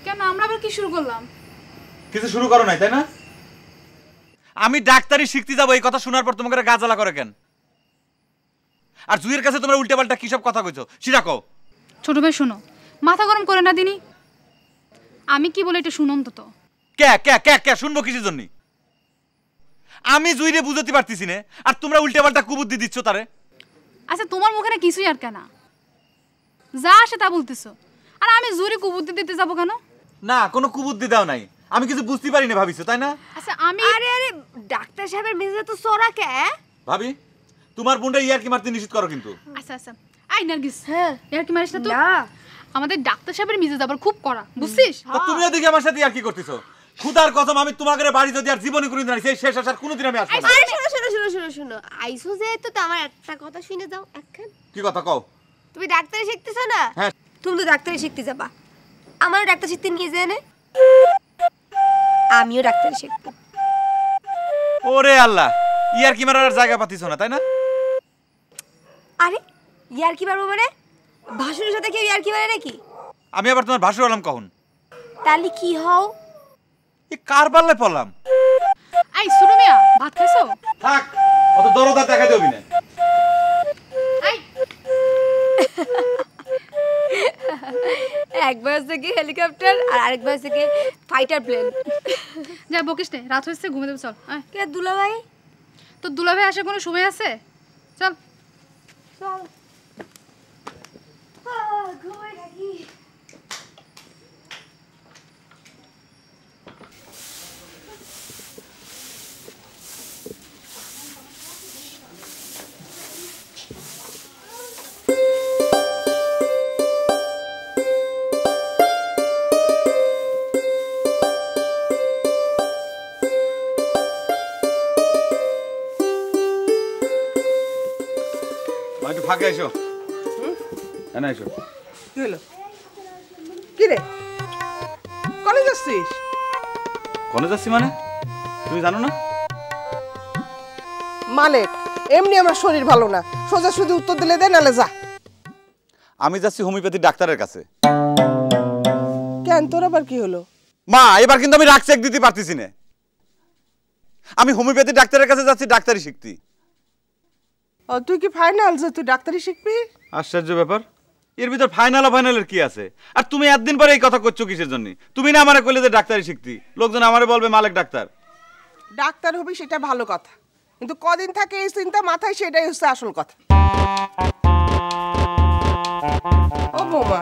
কেন আমরা আবার কি শুরু করলাম? কিছু শুরু করো নাই তাই না? আমি ডাক্তারি শিখতে যাবো এই কথা শোনার পর তোমাকে গাজালা করে কেন? আর জুইয়ের কাছে তোমরা উল্টে পাল্টা কি সব কথা কইছো সেটা কও। ছোট ভাই শোনো, মাথা গরম করে না দিনি। আমি কি বলে এটা শুনুন তো। কে কে কে কে শুনবো কিসের জন্য? আমি জুইরে বুঝতে পারতেছি না আর তোমরা উল্টে পাল্টা কুবুদ্ধি দিচ্ছ তারে। আচ্ছা তোমার মুখে না কিছুই আর কেনা যা আসে তা বলতেছো, আর আমি জুইরে কুবুদ্ধি দিতে যাবো কেন? না কোনো কুবুদ্ধি দাও নাই, আমি কিছু বুঝতে পারি না ভাবিছো তাই না? আচ্ছা আমি আরে আরে ডাক্তার সাহেবের মেজাজ তো সরা কে? ভাবি তোমার বোনটা ইয়ার কি মারতে নিষেধ করো কিন্তু। আচ্ছা আচ্ছা আই নার্গিস, হ্যাঁ ইয়ার কি মারিস না তো? আমাদের ডাক্তার সাহেবের মেজাজ আবার খুব কড়া, বুঝছিস? তা তুমিও দেখি আমার সাথে ইয়ার কি করতেছো। খুদার কসম আমি তোমাকে বাড়ি যদি আর জীবনে কোনোদিন আইছি, সেই শেষ আসার কোনোদিন আমি আসবো না। আরে শোনো শোনো শোনো শোনো শোনো, আইসো যে তো আমার একটা কথা শুনে দাও একখান। কি কথা কও? তুমি ডাক্তারি শিখতেছো না? হ্যাঁ। তুমি তো ডাক্তারি শিখতে যাবা, আমারও ডাক্তার শিখতে নিয়ে যায় না? আমিও ডাক্তারি শিখবো। ওরে আল্লাহ, ইয়ার কি মারার জায়গা পাতিছো না তাই না? আরে ইয়ার কি পারবো মানে? ভাসুরের সাথে কেউ ইয়ার কি পারে নাকি? আমি আবার তোমার ভাসুর হলাম কখন? তাহলে কি হও? এ কার পাল্লে পড়লাম? আই ছোট মিয়া ভাত খাইছো? থাক অত দরদা দেখা দেবি না। আই একবার হচ্ছে কি হেলিকপ্টার আর আরেকবার হচ্ছে কি ফাইটার প্লেন। যা বকিস নে, রাত হয়েছে, ঘুমে দেবে, চল। কে দুলা ভাই? তো দুলা ভাই আসার কোনো সময় আছে? চল চল ঘুমাই থাকি। একটু ফাঁকে এসো। এনে এসো। কি হলো? কি রে কলেজ যাচ্ছিস? কোনে যাচ্ছি মানে তুমি জানো না? মালিক এমনি আমার শরীর ভালো না, সোজা শুধু উত্তর দিলে দে, নালে যা। আমি যাচ্ছি হোমিওপ্যাথি ডাক্তারের কাছে। কেন তোর আবার কি হলো? মা এবার কিন্তু আমি রাগ চেক দিতে পারতেছি না। আমি হোমিওপ্যাথি ডাক্তারের কাছে যাচ্ছি ডাক্তারি শিখতে। ও তুই কি ফাইনাল যে তুই ডাক্তারি শিখবি? আশ্চর্য ব্যাপার, এর ভিতর ফাইনাল ও ফাইনালের কি আছে? আর তুমি একদিন পরে এই কথা করছো কিসের জন্য? তুমি না আমারে কইলে যে ডাক্তারি শিখতি, লোকজন আমারে বলবে মালিক ডাক্তার। ডাক্তার হবি সেটা ভালো কথা, কিন্তু কদিন থাকে এই চিন্তা মাথায়, সেটাই হচ্ছে আসল কথা। ও বৌমা,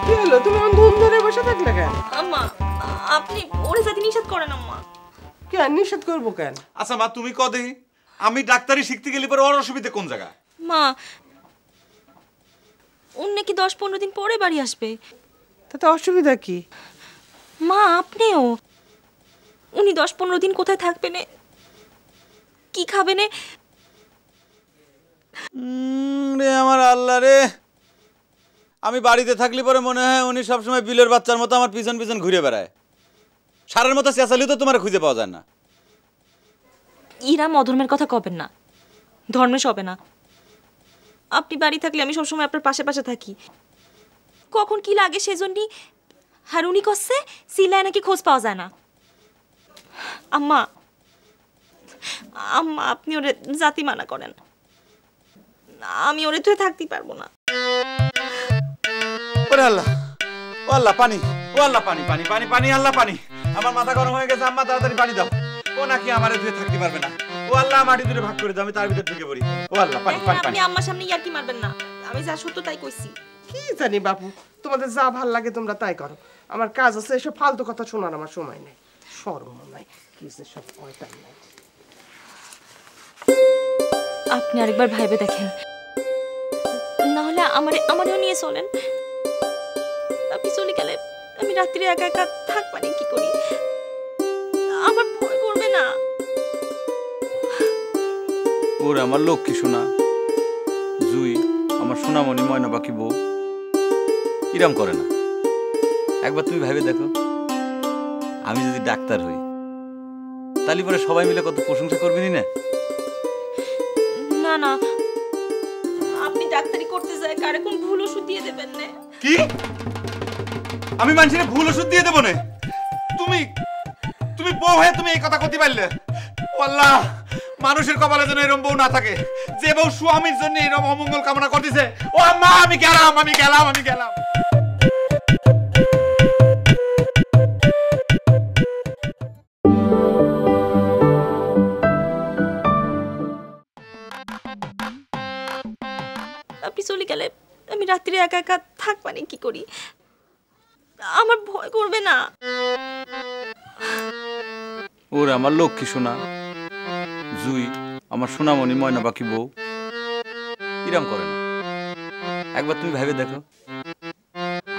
কি হলো? তুমি ধুম ধরে বসে থাকলে কেন? আম্মা আপনি ওরে যাতে নিষেধ করেন আম্মা। কেন নিষেধ করবো কেন? আচ্ছা মা তুমি কদে আমি ডাক্তারি শিখতে গেলে পরে ওর অসুবিধা কোন জায়গা? মা উনি নাকি 10-15 দিন পরে বাড়ি আসবে। তাতে অসুবিধা কি? মা আপনিও, উনি 10-15 দিন কোথায় থাকবেন, কি খাবেন? রে আমার আল্লাহ রে, আমি বাড়িতে থাকলে পরে মনে হয় উনি সবসময় বিলের বাচ্চার মতো আমার পিছন পিছন ঘুরে বেড়ায়। সারের মতো চেঁচালেও তো তোমার খুঁজে পাওয়া যায় না। ইরাম অধর্মের কথা কবেন না, ধর্মেশ হবে না। আপনি বাড়ি থাকলে আমি সবসময় আপনার পাশে পাশে থাকি, কখন কি লাগে সেজন্যই। আর উনি কচ্ছে সিলায় নাকি খোঁজ পাওয়া যায় না। আম্মা আম্মা আপনি ওরে জাতি মানা করেন, আমি ওরে তুই থাকতেই পারবো না। ওরে আল্লাহ, ও আল্লাহ পানি, ও আল্লাহ পানি পানি পানি পানি, আল্লাহ পানি। আমার মাথা গরম হয়ে গেছে, আম্মা তাড়াতাড়ি পানি দাও। ও নাকি আমারে ধুয়ে থাকতে পারবে না। ও আল্লাহ মাটি ধরে ভাগ করে দাও, আমি তার ভিতর ঢুকে পড়ি। ও আল্লাহ পানি পানি পানি। আপনি আম্মার সামনে ইয়ার্কি মারবেন না, আমি যা সত্য তাই কইছি। কি জানি বাপু, তোমাদের যা ভাল লাগে তোমরা তাই করো, আমার কাজ আছে, এসব ফালতু কথা শোনার আমার সময় নেই, শরম নাই, কি যে সব শয়তান নাই। আপনি আরেকবার ভাইবে দেখেন, না হলে আমারেও নিয়ে চলেন। আপনি চলে গেলে আমি রাত্রি একা একা থাকবানি কি করি? আমার ভয় করবে না? ওরে আমার লক্ষ্মী সোনা জুই, আমার সোনামণি ময়না পাখি বউ, ইরাম করে না। একবার তুমি ভেবে দেখো, আমি যদি ডাক্তার হই তাহলে পরে সবাই মিলে কত প্রশংসা করবি না? না না, আপনি ডাক্তারি করতে যায় কারে কোন ভুল ওষুধ দিয়ে দেবেন না। কি? আমি মানুষের ভুল ওষুধ দিয়ে দেবো না? তুমি তুমি বউ হয়ে তুমি এই কথা করতে পারলে? আল্লাহ, মানুষের কপালে যেন এরকম বউ না থাকে, যে বউ স্বামীর জন্য এরকম অমঙ্গল কামনা করতেছে। ও আম্মা, আমি গেলাম আমি গেলাম আমি গেলাম। আপনি চলে গেলে আমি রাত্রি একা একা থাকবানি কি করি? আমার ভয় করবে না? ওরে আমার লক্ষ্মী সোনা জুই, আমার সোনামণি ময়না পাখি বউ, ইরাম করে না। একবার তুমি ভেবে দেখো,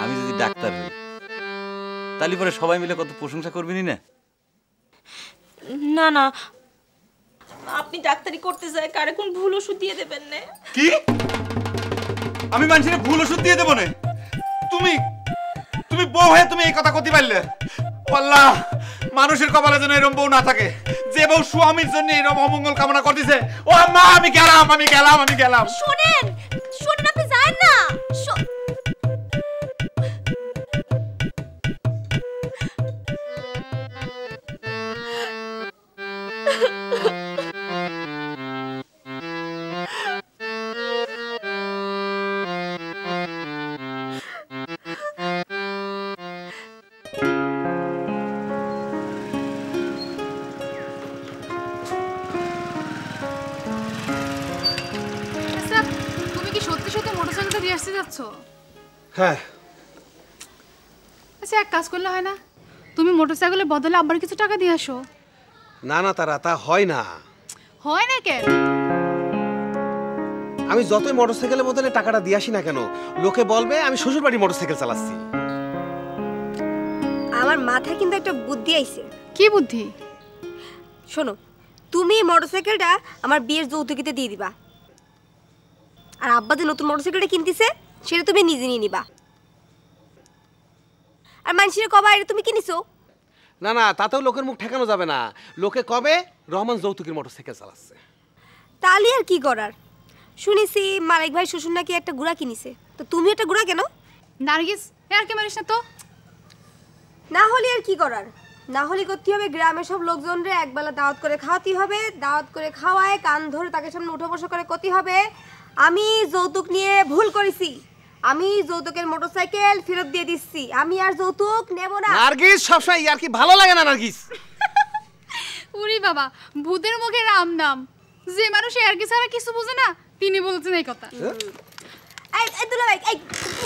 আমি যদি ডাক্তার হই তাহলে পরে সবাই মিলে কত প্রশংসা করবি না? না না, আপনি ডাক্তারি করতে যায় কারে কোন ভুল ওষুধ দিয়ে দেবেন না। কি? আমি মানুষের ভুল ওষুধ দিয়ে দেবো না? তুমি তুমি বউ হয়ে তুমি এই কথা করতে পারলে? আল্লাহ, মানুষের কপালে যেন এরকম বউ না থাকে, যে বউ স্বামীর জন্য এরকম অমঙ্গল কামনা করতেছে। ও আম্মা, আমি গেলাম আমি গেলাম আমি গেলাম। শুনেন শুনেন, আপনি যান না। তুমি কি সত্যি সত্যি মোটরসাইকেলটা দিয়ে আসতে যাচ্ছ? হ্যাঁ। আচ্ছা, এক কাজ করলে হয় না, তুমি মোটরসাইকেলের বদলে আবার কিছু টাকা দিয়ে আসো। না না তারা, তা হয় না। হয় না কেন? আমি যতই মোটরসাইকেলের বদলে টাকাটা দিয়ে আসি না কেন, লোকে বলবে আমি শ্বশুর বাড়ি মোটরসাইকেল চালাচ্ছি। আমার মাথায় কিন্তু একটা বুদ্ধি আইছে। কি বুদ্ধি? শোনো, তুমি এই মোটরসাইকেলটা আমার বিয়ের যৌতুকিতে দিয়ে দিবা, আর আব্বা যে নতুন মোটরসাইকেলটা কিনতেছে সেটা তুমি নিজে নিয়ে নিবা। আর মানুষের কবা এটা তুমি কিনেছো? না না, তাতেও লোকের মুখ ঠেকানো যাবে না। লোকে কবে রহমান যৌতুকের মোটরসাইকেল চালাচ্ছে। তাহলে আর কি করার? শুনেছি মালিক ভাই শ্বশুর নাকি একটা গুড়া কিনেছে, তো তুমি একটা গুড়া কেন? নার্গিস, আর কি মারিস না তো। না হলে আর কি করার, না হলে করতে হবে গ্রামের সব লোকজনরে একবেলা দাওয়াত করে খাওয়াতে হবে, দাওয়াত করে খাওয়ায় কান ধরে তাকে সামনে উঠে বসা করে করতে হবে আমি যৌতুক নিয়ে ভুল করেছি, আমি যৌতুকের মোটরসাইকেল ফেরত দিয়ে দিচ্ছি, আমি আর যৌতুক নেব না। নার্গিস সবসময় আর কি ভালো লাগে না নার্গিস? উরি বাবা, ভূতের মুখে রাম নাম। যে মানুষ আর কি ছাড়া কিছু বোঝে না তিনি বলছেন এই কথা। এই দুলা ভাই, এই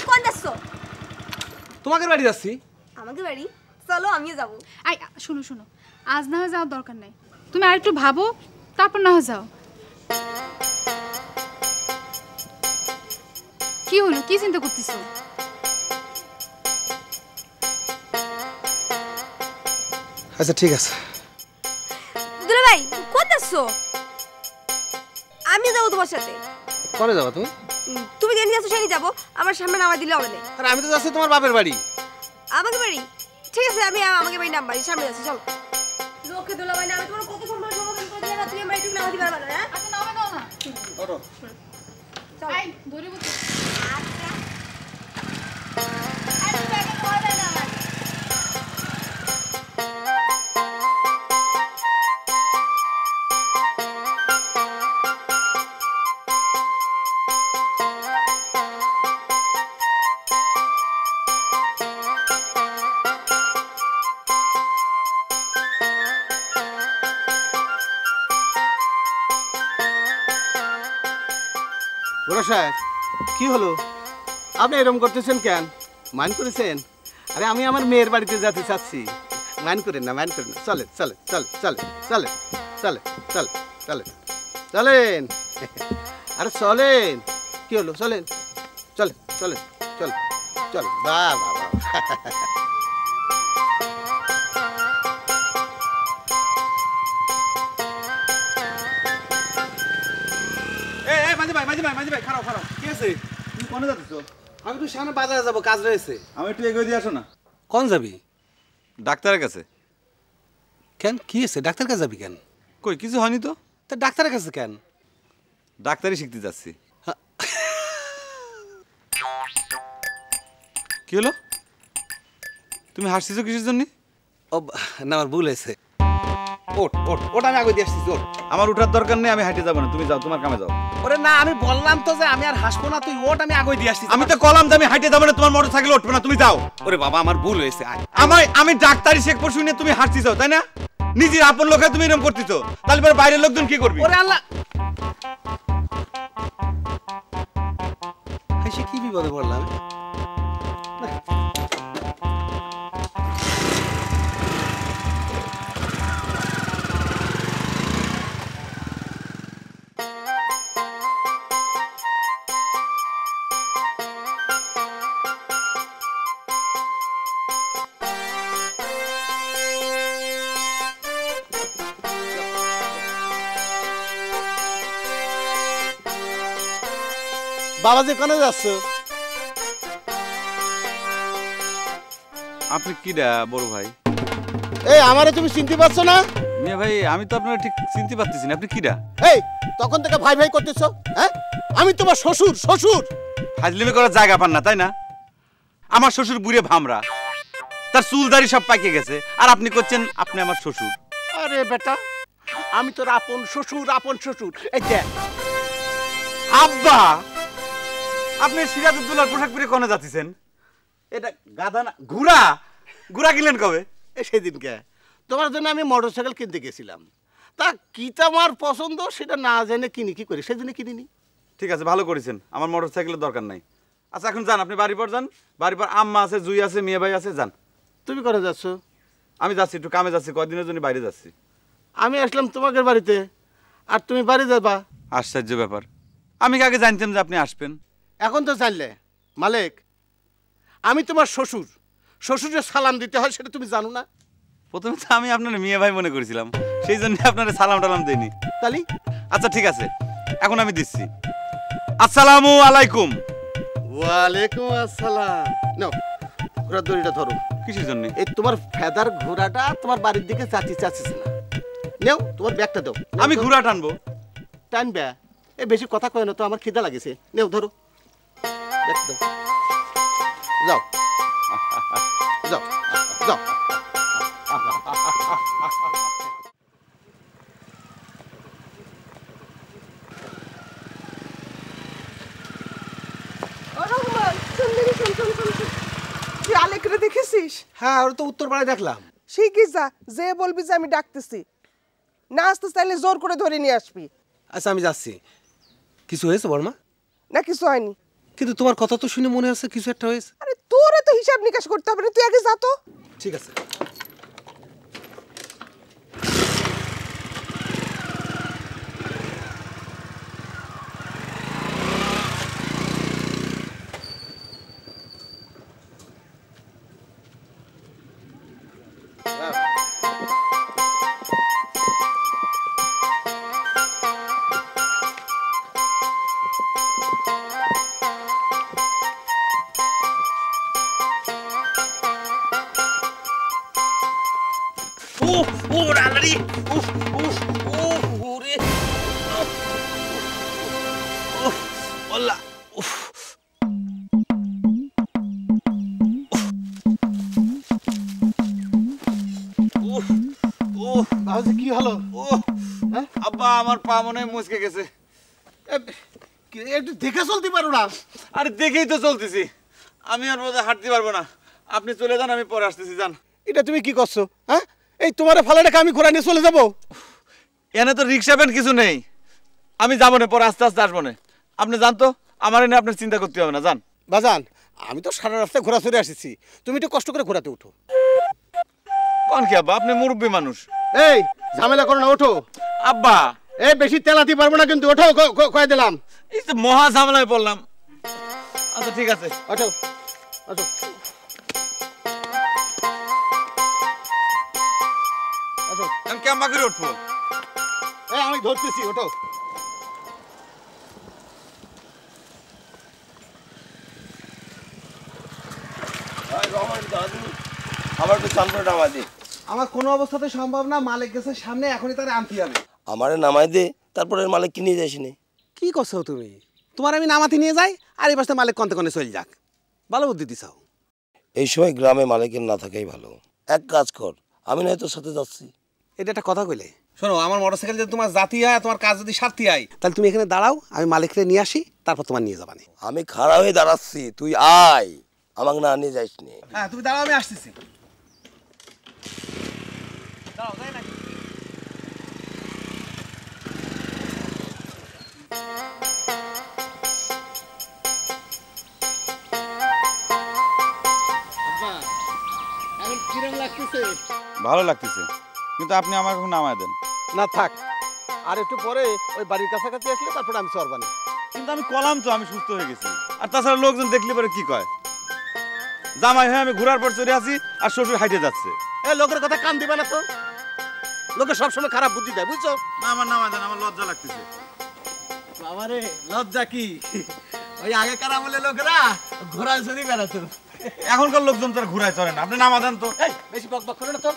কোন যাচ্ছ? তোমাদের বাড়ি যাচ্ছি। আমাদের বাড়ি? চলো আমিও যাব। আই শুনো শুনো, আজ না হয় যাওয়ার দরকার নাই, তুমি আর একটু ভাবো তারপর না হয় যাও। কি হলো, কি চিন্তা করতেছো? আচ্ছা ঠিক আছে। দুলা ভাই কোন যাচ্ছ? আমিও যাবো তোমার সাথে। করে যাবো তুমি? তুমি যেখানে যাচ্ছ সেখানে যাবো, আমার সামনে নামা দিলে হবে না। আরে আমি তো যাচ্ছি তোমার বাপের বাড়ি। আমাকে বাড়ি? ঠিক আছে, আমি আমাকে বাড়ি নাম বাড়ি সামনে যাচ্ছি, চলো। লোকে দুলা ভাই না, আমি তোমার কত সম্মান সমাধান করে দিলাম, তুমি আমার একটু নামা দিতে পারবে না? আচ্ছা নামে দাও না। ওঠো। চলো। আই ধরে বসো। আচ্ছা। আরে ব্যাগে ধরবে না আমার। বড় সাহেব কি হলো, আপনি এরকম করতেছেন কেন? মান করেছেন? আরে আমি আমার মেয়ের বাড়িতে যেতে চাচ্ছি, মান করেন না, মান করেন না। চলে চলে চলে চলে চলে চলে চলে চলে চলেন, আরে চলেন। কি হলো, চলেন চলে চলে চলে চলে। বাহ বাহ বাহ। মাঝি ভাই খারাপ খারাপ। কি আছে? তুমি কোনে যাচ্ছো? আমি তো সামনে বাজারে যাবো, কাজ রয়েছে। আমি একটু এগিয়ে দিয়ে আসো না। কোন যাবি? ডাক্তারের কাছে। কেন, কি আছে? ডাক্তার কাছে যাবি কেন? কই কিছু হয়নি তো। তা ডাক্তারের কাছে কেন? ডাক্তারই শিখতে যাচ্ছি। কি হলো, তুমি হাসছিস কিসের জন্য? ও না, আমার ভুল হয়েছে। ওঠ ওঠ ওঠ, আমি আগে দিয়ে আসছি। ওঠ। আমার উঠার দরকার নেই, আমি হাঁটে যাবো না, তুমি যাও, তোমার কামে যাও। ওরে না, আমি বললাম তো যে আমি আর হাসবো না, তুই ওঠ, আমি আগে দিয়ে আসছি। আমি তো কলাম যে আমি হাঁটে যাবো না, তোমার মোটর সাইকেল উঠবে না, তুমি যাও। ওরে বাবা, আমার ভুল হয়েছে। আমি ডাক্তারি শেখবো শুনে তুমি হাসছিস, তাই না? নিজের আপন লোকে তুমি এরকম করতেছো, তাহলে পরে বাইরের লোকজন কি করবে? ওরে আল্লাহ, সে কি বিপদে পড়লাম। বাবাজি কোনে যাচ্ছ? আপনি কিডা বড় ভাই? এই আমারে তুমি চিনতে পারছো না? মিয়া ভাই, আমি তো আপনারা ঠিক চিনতে পারতেছি না, আপনি কিডা? এই তখন থেকে ভাই ভাই করতেছো, হ্যাঁ? আমি তোমার শ্বশুর। শ্বশুর ফাজলিমি করার জায়গা পান না, তাই না? আমার শ্বশুর বুড়ে ভামরা, তার চুল দাড়ি সব পাকে গেছে, আর আপনি করছেন আপনি আমার শ্বশুর। আরে বেটা, আমি তোর আপন শ্বশুর, আপন শ্বশুর। এই দেখ আব্বা, আপনি সিরাজউদ্দৌলার পোশাক পরে কোনে যাচ্ছেন? এটা গাধা না, ঘোড়া? ঘোড়া কিনলেন কবে? সেদিনকে তোমার জন্য আমি মোটরসাইকেল কিনতে গেছিলাম, তা কিটা আমার পছন্দ সেটা না জেনে কিনি কি করি, সেজন্য কিনিনি। ঠিক আছে, ভালো করেছেন, আমার মোটরসাইকেলের দরকার নাই। আচ্ছা এখন যান, আপনি বাড়ি পর যান, বাড়ি পর আম্মা আছে, জুই আছে, মেয়ে ভাই আছে, যান। তুমি করে যাচ্ছ? আমি যাচ্ছি, একটু কামে যাচ্ছি, কয়দিনের জন্য বাইরে যাচ্ছি। আমি আসলাম তোমাদের বাড়িতে, আর তুমি বাড়ি যাবা? আশ্চর্য ব্যাপার, আমি আগে জানতাম যে আপনি আসবেন। এখন তো জানলে মালিক, আমি তোমার শ্বশুর, শ্বশুরে সালাম দিতে হয় সেটা তুমি জানো না? প্রথমে তো আমি আপনার মেয়ে ভাই মনে করেছিলাম, সেই জন্য আপনার সালাম টালাম দেয়নি। তালি আচ্ছা ঠিক আছে, এখন আমি দিচ্ছি। আসসালামু আলাইকুম। ওয়ালাইকুম আসসালাম। নাও ঘোড়ার দড়িটা ধরো। কিসের জন্য? এই তোমার ফেদার ঘোড়াটা তোমার বাড়ির দিকে চাচ্ছিস না। নেও তোমার ব্যাগটা দাও। আমি ঘোড়া টানবো? টানবে? এই বেশি কথা কয় না তো, আমার খিদা লাগেছে। নেও ধরো, ব্যাগটা দাও। যাও যাও যাও। তুই আলেকরে দেখেছিস? হ্যাঁ, ওর তো উত্তর পাড়ায় দেখলাম। শিখি যা, যে বলবি যে আমি ডাকতেছি, না আসতে চাইলে জোর করে ধরে নিয়ে আসবি। আচ্ছা আমি যাচ্ছি। কিছু হয়েছে বর্মা? না কিছু হয়নি। কিন্তু তোমার কথা তো শুনে মনে হচ্ছে কিছু একটা হয়েছে। আরে তোরে তো হিসাব নিকাশ করতে হবে না, তুই আগে যা তো। ঠিক আছে। কি হলো? আব্বা আমার পা মনে হয় মুচকে গেছে। একটু দেখে চলতে পারো না? আরে দেখেই তো চলতেছি। আমি আর বোধহয় হাঁটতে পারবো না। আপনি চলে যান, আমি পরে আসতেছি। যান। এটা তুমি কি করছো? হ্যাঁ, এই তোমার ফালাটাকে আমি ঘোরা নিয়ে চলে যাবো? এনে তো রিক্সা ভ্যান কিছু নেই। আমি যাবো না, পরে আস্তে আস্তে আসবো না। আপনি যান তো, আমার এনে আপনার চিন্তা করতে হবে না। যান। বাজান, আমি তো সারা রাস্তায় ঘোরা চলে আসছি, তুমি একটু কষ্ট করে ঘোরাতে উঠো। কোন কি আব্বা, আপনি মুরব্বী মানুষ। এই ঝামেলা করো না, ওঠো। আব্বা এই বেশি তেলাতে পারবো না কিন্তু, ওঠো, কয়ে দিলাম। এই তো মহা ঝামেলায় পড়লাম। আচ্ছা ঠিক আছে, ওঠো ওঠো। আমি কেমন করে উঠবো? এই আমি ধরতেছি, ওঠো। আমার একটু চাল করে নামাই দে। আমার কোনো অবস্থাতে সম্ভব না, মালিক গেছে সামনে, এখনই তারে আনতে হবে। আমারে নামাই দে, তারপরে মালিক কি নিয়ে যাইস নি। কি করছো তুমি? তোমার আমি নামাতে নিয়ে যাই, আর এই পাশে মালিক কন্তে কনে চলে যাক। ভালো বুদ্ধি দিছাও। এই সময় গ্রামে মালিকের না থাকাই ভালো। এক কাজ কর, আমি নয় তোর সাথে যাচ্ছি। এটা একটা কথা কইলে। শোনো, আমার মোটরসাইকেল যদি তোমার জাতি হয়, তোমার কাজ যদি সার্থী হয়, তাহলে তুমি এখানে দাঁড়াও, আমি মালিককে নিয়ে আসি, তারপর তোমার নিয়ে যাবানি। আমি খাড়া হয়ে দাঁড়াচ্ছি, তুই আয়, আমাকে না নিয়ে যাইস নি। হ্যাঁ তুমি দাঁড়াও, আমি আসতেছি। ভালো লাগতেছে, কিন্তু আপনি আমাকে এখন নামায় দেন। না থাক, আর একটু পরে ওই বাড়ির কাছাকাছি আসলে তারপরে আমি চরবানি। কিন্তু আমি কলাম তো, আমি সুস্থ হয়ে গেছি। আর তাছাড়া লোকজন দেখলে পরে কি কয়? জামাই হয়ে আমি ঘোরার পর চলে আসি, আর শ্বশুর হাইটে যাচ্ছে। লোকের কথা কান দিবে না তো, লোকে সবসময় খারাপ বুদ্ধি দেয়, বুঝছো? না, আমার নামায় দেন, আমার লজ্জা লাগতেছে। বাবারে লজ্জা কি? ওই আগেকার আমলে লোকেরা ঘোড়ায় চড়ি বেড়াতো, এখনকার লোকজন তো আর ঘুরায় চড়ে না। আপনি নামা দেন তো। বেশি বক বক করে না তো,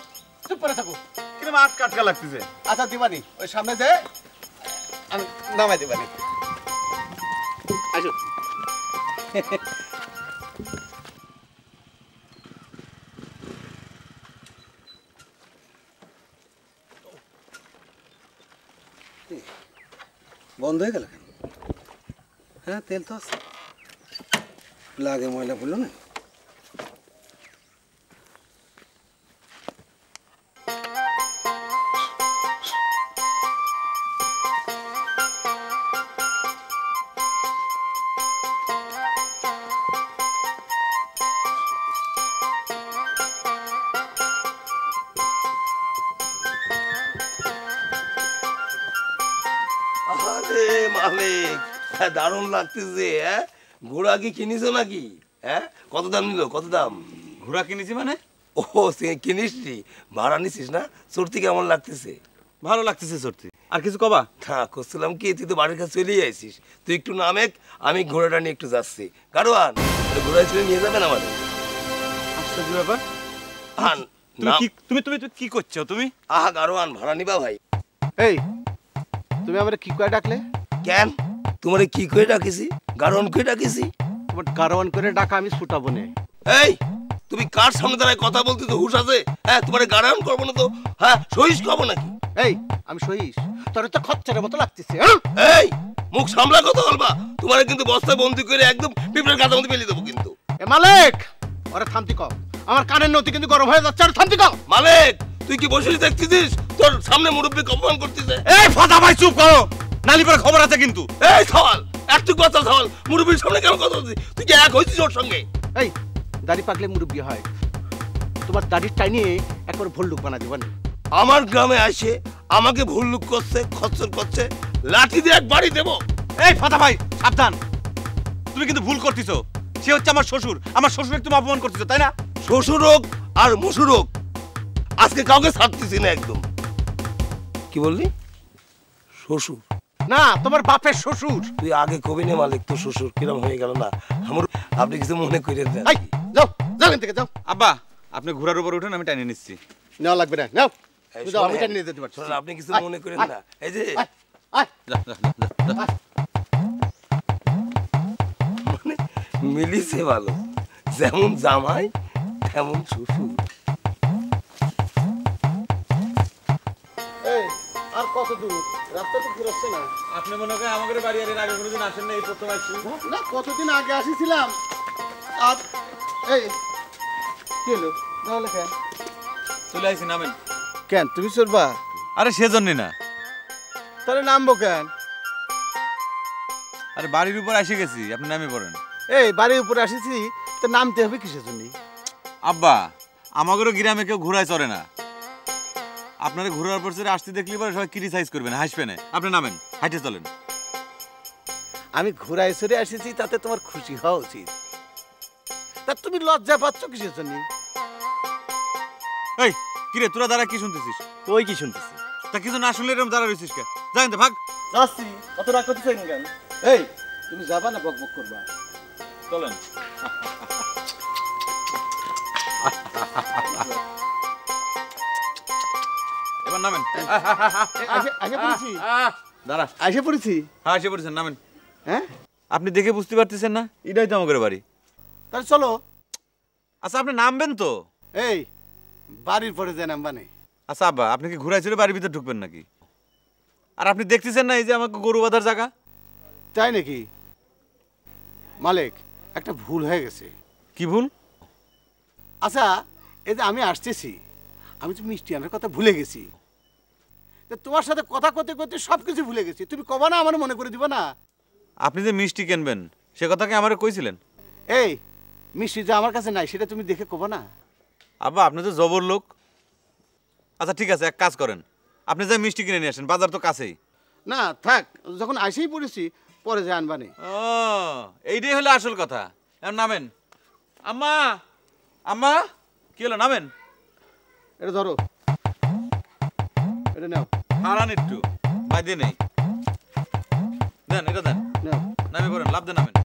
চুপ করে থাকো। কিন্তু আটকা আটকা লাগতেছে। আচ্ছা দিবানি, ওই সামনে যে আমি নামাই দিবানি। আসো। বন্ধ হয়ে গেল কেন? হ্যাঁ, তেল তো আছে, লাগে ময়লা পড়লো না। মালিক, দারুণ লাগতেছে। হ্যাঁ, ঘোড়া কি কিনিছো নাকি? হ্যাঁ, কত দাম নিল? কত দাম? ঘোড়া কিনেছি মানে? ও কিনিস নি, ভাড়া নিছিস না? চড়তে কেমন লাগতেছে? ভালো লাগতেছে চড়তে। আর কিছু কবা? হ্যাঁ, করছিলাম কি, তুই তো বাড়ির কাছে চলে আইছিস, তুই একটু নামেক, আমি ঘোড়াটা নিয়ে একটু যাচ্ছি। গাড়োয়ান, ঘোড়ায় চলে নিয়ে যাবেন আমাদের। আশ্চর্য ব্যাপার। তুমি কি করছো তুমি? আহা গাড়োয়ান, ভাড়া নিবা ভাই? এই তুমি আমারে কি করে ডাকলে? কেন তোমারে কি করে ডাকিছি? গাড়োয়ান করে ডাকিছি। তোমার গাড়োয়ান করে ডাকা আমি ছুটাবো না। এই তুমি কার সামনে দাঁড়ায় কথা বলতে তো হুঁশ আছে? হ্যাঁ, তোমার গাড়ান করবো না তো? হ্যাঁ, সহিস খাবো নাকি? এই আমি সহিস, তোর তো খচ্চরের মতো লাগতেছে। এই মুখ সামলা কথা বলবা, তোমার কিন্তু বস্তায় বন্দি করে একদম পিঁপড়ের গাদার মধ্যে ফেলে দেবো কিন্তু। এ মালিক, ওরে থামতি কম, আমার কানের নতি কিন্তু গরম হয়ে যাচ্ছে, আর থামতি কম। মালিক, তুই কি বসে দেখতেছিস তোর সামনে মুরব্বীকে অপমান করতেছে? এই ফাদা ভাই চুপ করো, নালি পরে খবর আছে কিন্তু। এই সওয়াল, একটু কথা সওয়াল, মুরব্বীর সামনে কেন কথা বলছিস? তুই কি এক হইছিস ওর সঙ্গে? এই দাড়ি পাকলে মুরব্বী হয়, তোমার দাড়ির টাইনে একবার ভল্লুক বানা দিবেন। আমার গ্রামে আসে আমাকে ভুল লুক করছে, খচ্চর করছে, লাঠি দিয়ে এক বাড়ি দেবো। এই ফাদা ভাই সাবধান, তুমি কিন্তু ভুল করতেছো। সে হচ্ছে আমার শ্বশুর, আমার শ্বশুরকে তুমি অপমান করতেছো, তাই না? শ্বশুর হোক আর মশুর হোক, আজকে কাউকে ছাড়তেছি না একদম। কি বললি? শ্বশুর না, তোমার বাপের শ্বশুর। তুই আগে কবি নে মালিক, তোর শ্বশুর কিরম হয়ে গেল না? আমার আপনি কিছু মনে করেন না। যাও যাও এখান থেকে যাও। আব্বা আপনি ঘোড়ার উপর উঠেন, আমি টাইনে নিচ্ছি। নেওয়া লাগবে না, নাও। এই যাও, আমি শোনেন, টাইনে নিয়ে যেতে পারছি। শোনেন, আপনি কিছু মনে করেন না। এই যে মানে মিলিছে ভালো, যেমন জামাই তেমন শ্বশুর। এই আর কত দূর? রাস্তা তো ঘুরাচ্ছে না। আপনি মনে করেন আমাদের বাড়ি আর এর আগে কোনোদিন আসেন না, এই প্রথম আসছি। না, কতদিন আগে আসিছিলাম। আর এই কি হলো তাহলে? কেন চলে আইছি, নামেন। কেন তুমি চলবা? আরে সেজন্যই না। তাহলে নামবো কেন? আরে বাড়ির উপর এসে গেছি, আপনি নামে পড়েন। এই বাড়ির উপরে আসিছি, তো নামতে হবে কিসের জন্য? আব্বা আমাদেরও গ্রামে কেউ ঘোড়ায় চড়ে না, আপনারা ঘোড়ার পর চড়ে আসতে দেখলে পরে সবাই ক্রিটিসাইজ করবেন, হাসবেন। আপনি নামেন, হাইটে চলেন। আমি ঘোড়ায় চড়ে আসিছি, তাতে তোমার খুশি হওয়া উচিত। তা তুমি লজ্জা পাচ্ছ কিসের জন্য? এই কিরে তোরা দাঁড়া কি শুনতেছিস? ওই কি শুনতেছি? তা কিছু না শুনলে এরকম দাঁড়া রয়েছিস কে? জানেন তো ভাগ। যাচ্ছি, কত রাগ করতেছেন কেন? এই তুমি যাবা না বকবক করবা? চলেন। এবার নামেন। আগে পড়েছি। দাঁড়া, আইসে পড়েছি। হ্যাঁ এসে পড়েছেন, নামেন। হ্যাঁ আপনি দেখে বুঝতে পারতেছেন না এটাই তো আমাদের বাড়ি? তাহলে চলো। আচ্ছা আপনি নামবেন তো? এই বাড়ির পরে যে নামবা নেই। আচ্ছা আব্বা আপনি কি ঘুরাই ছিল বাড়ির ভিতরে ঢুকবেন নাকি? আর আপনি দেখতেছেন না এই যে আমাকে গরু বাঁধার জায়গা? তাই নাকি? মালিক, একটা ভুল হয়ে গেছে। কি ভুল? আচ্ছা এই যে আমি আসতেছি, আমি তো মিষ্টি আনার কথা ভুলে গেছি। তোমার সাথে কথা করতে করতে সব কিছু ভুলে গেছি। তুমি কবা না আমার মনে করে দিবা না? আপনি যে মিষ্টি কিনবেন সে কথা কি আমারে কইছিলেন? এই মিষ্টি যে আমার কাছে নাই, সেটা তুমি দেখে কবা না? আব্বা আপনি তো জবর লোক। আচ্ছা ঠিক আছে, এক কাজ করেন, আপনি যাই মিষ্টি কিনে নিয়ে আসেন, বাজার তো কাছেই। না থাক, যখন আইসেই পড়েছি পরে যে আনবানি। ও এইটাই হলো আসল কথা। এখন নামেন। আম্মা আম্মা কি হলো? নামেন। এটা ধরো, এটা নাও। হারান একটু বাইদে নেই, দেন এটা দেন, নামে পড়েন, লাভ দেন, নামেন।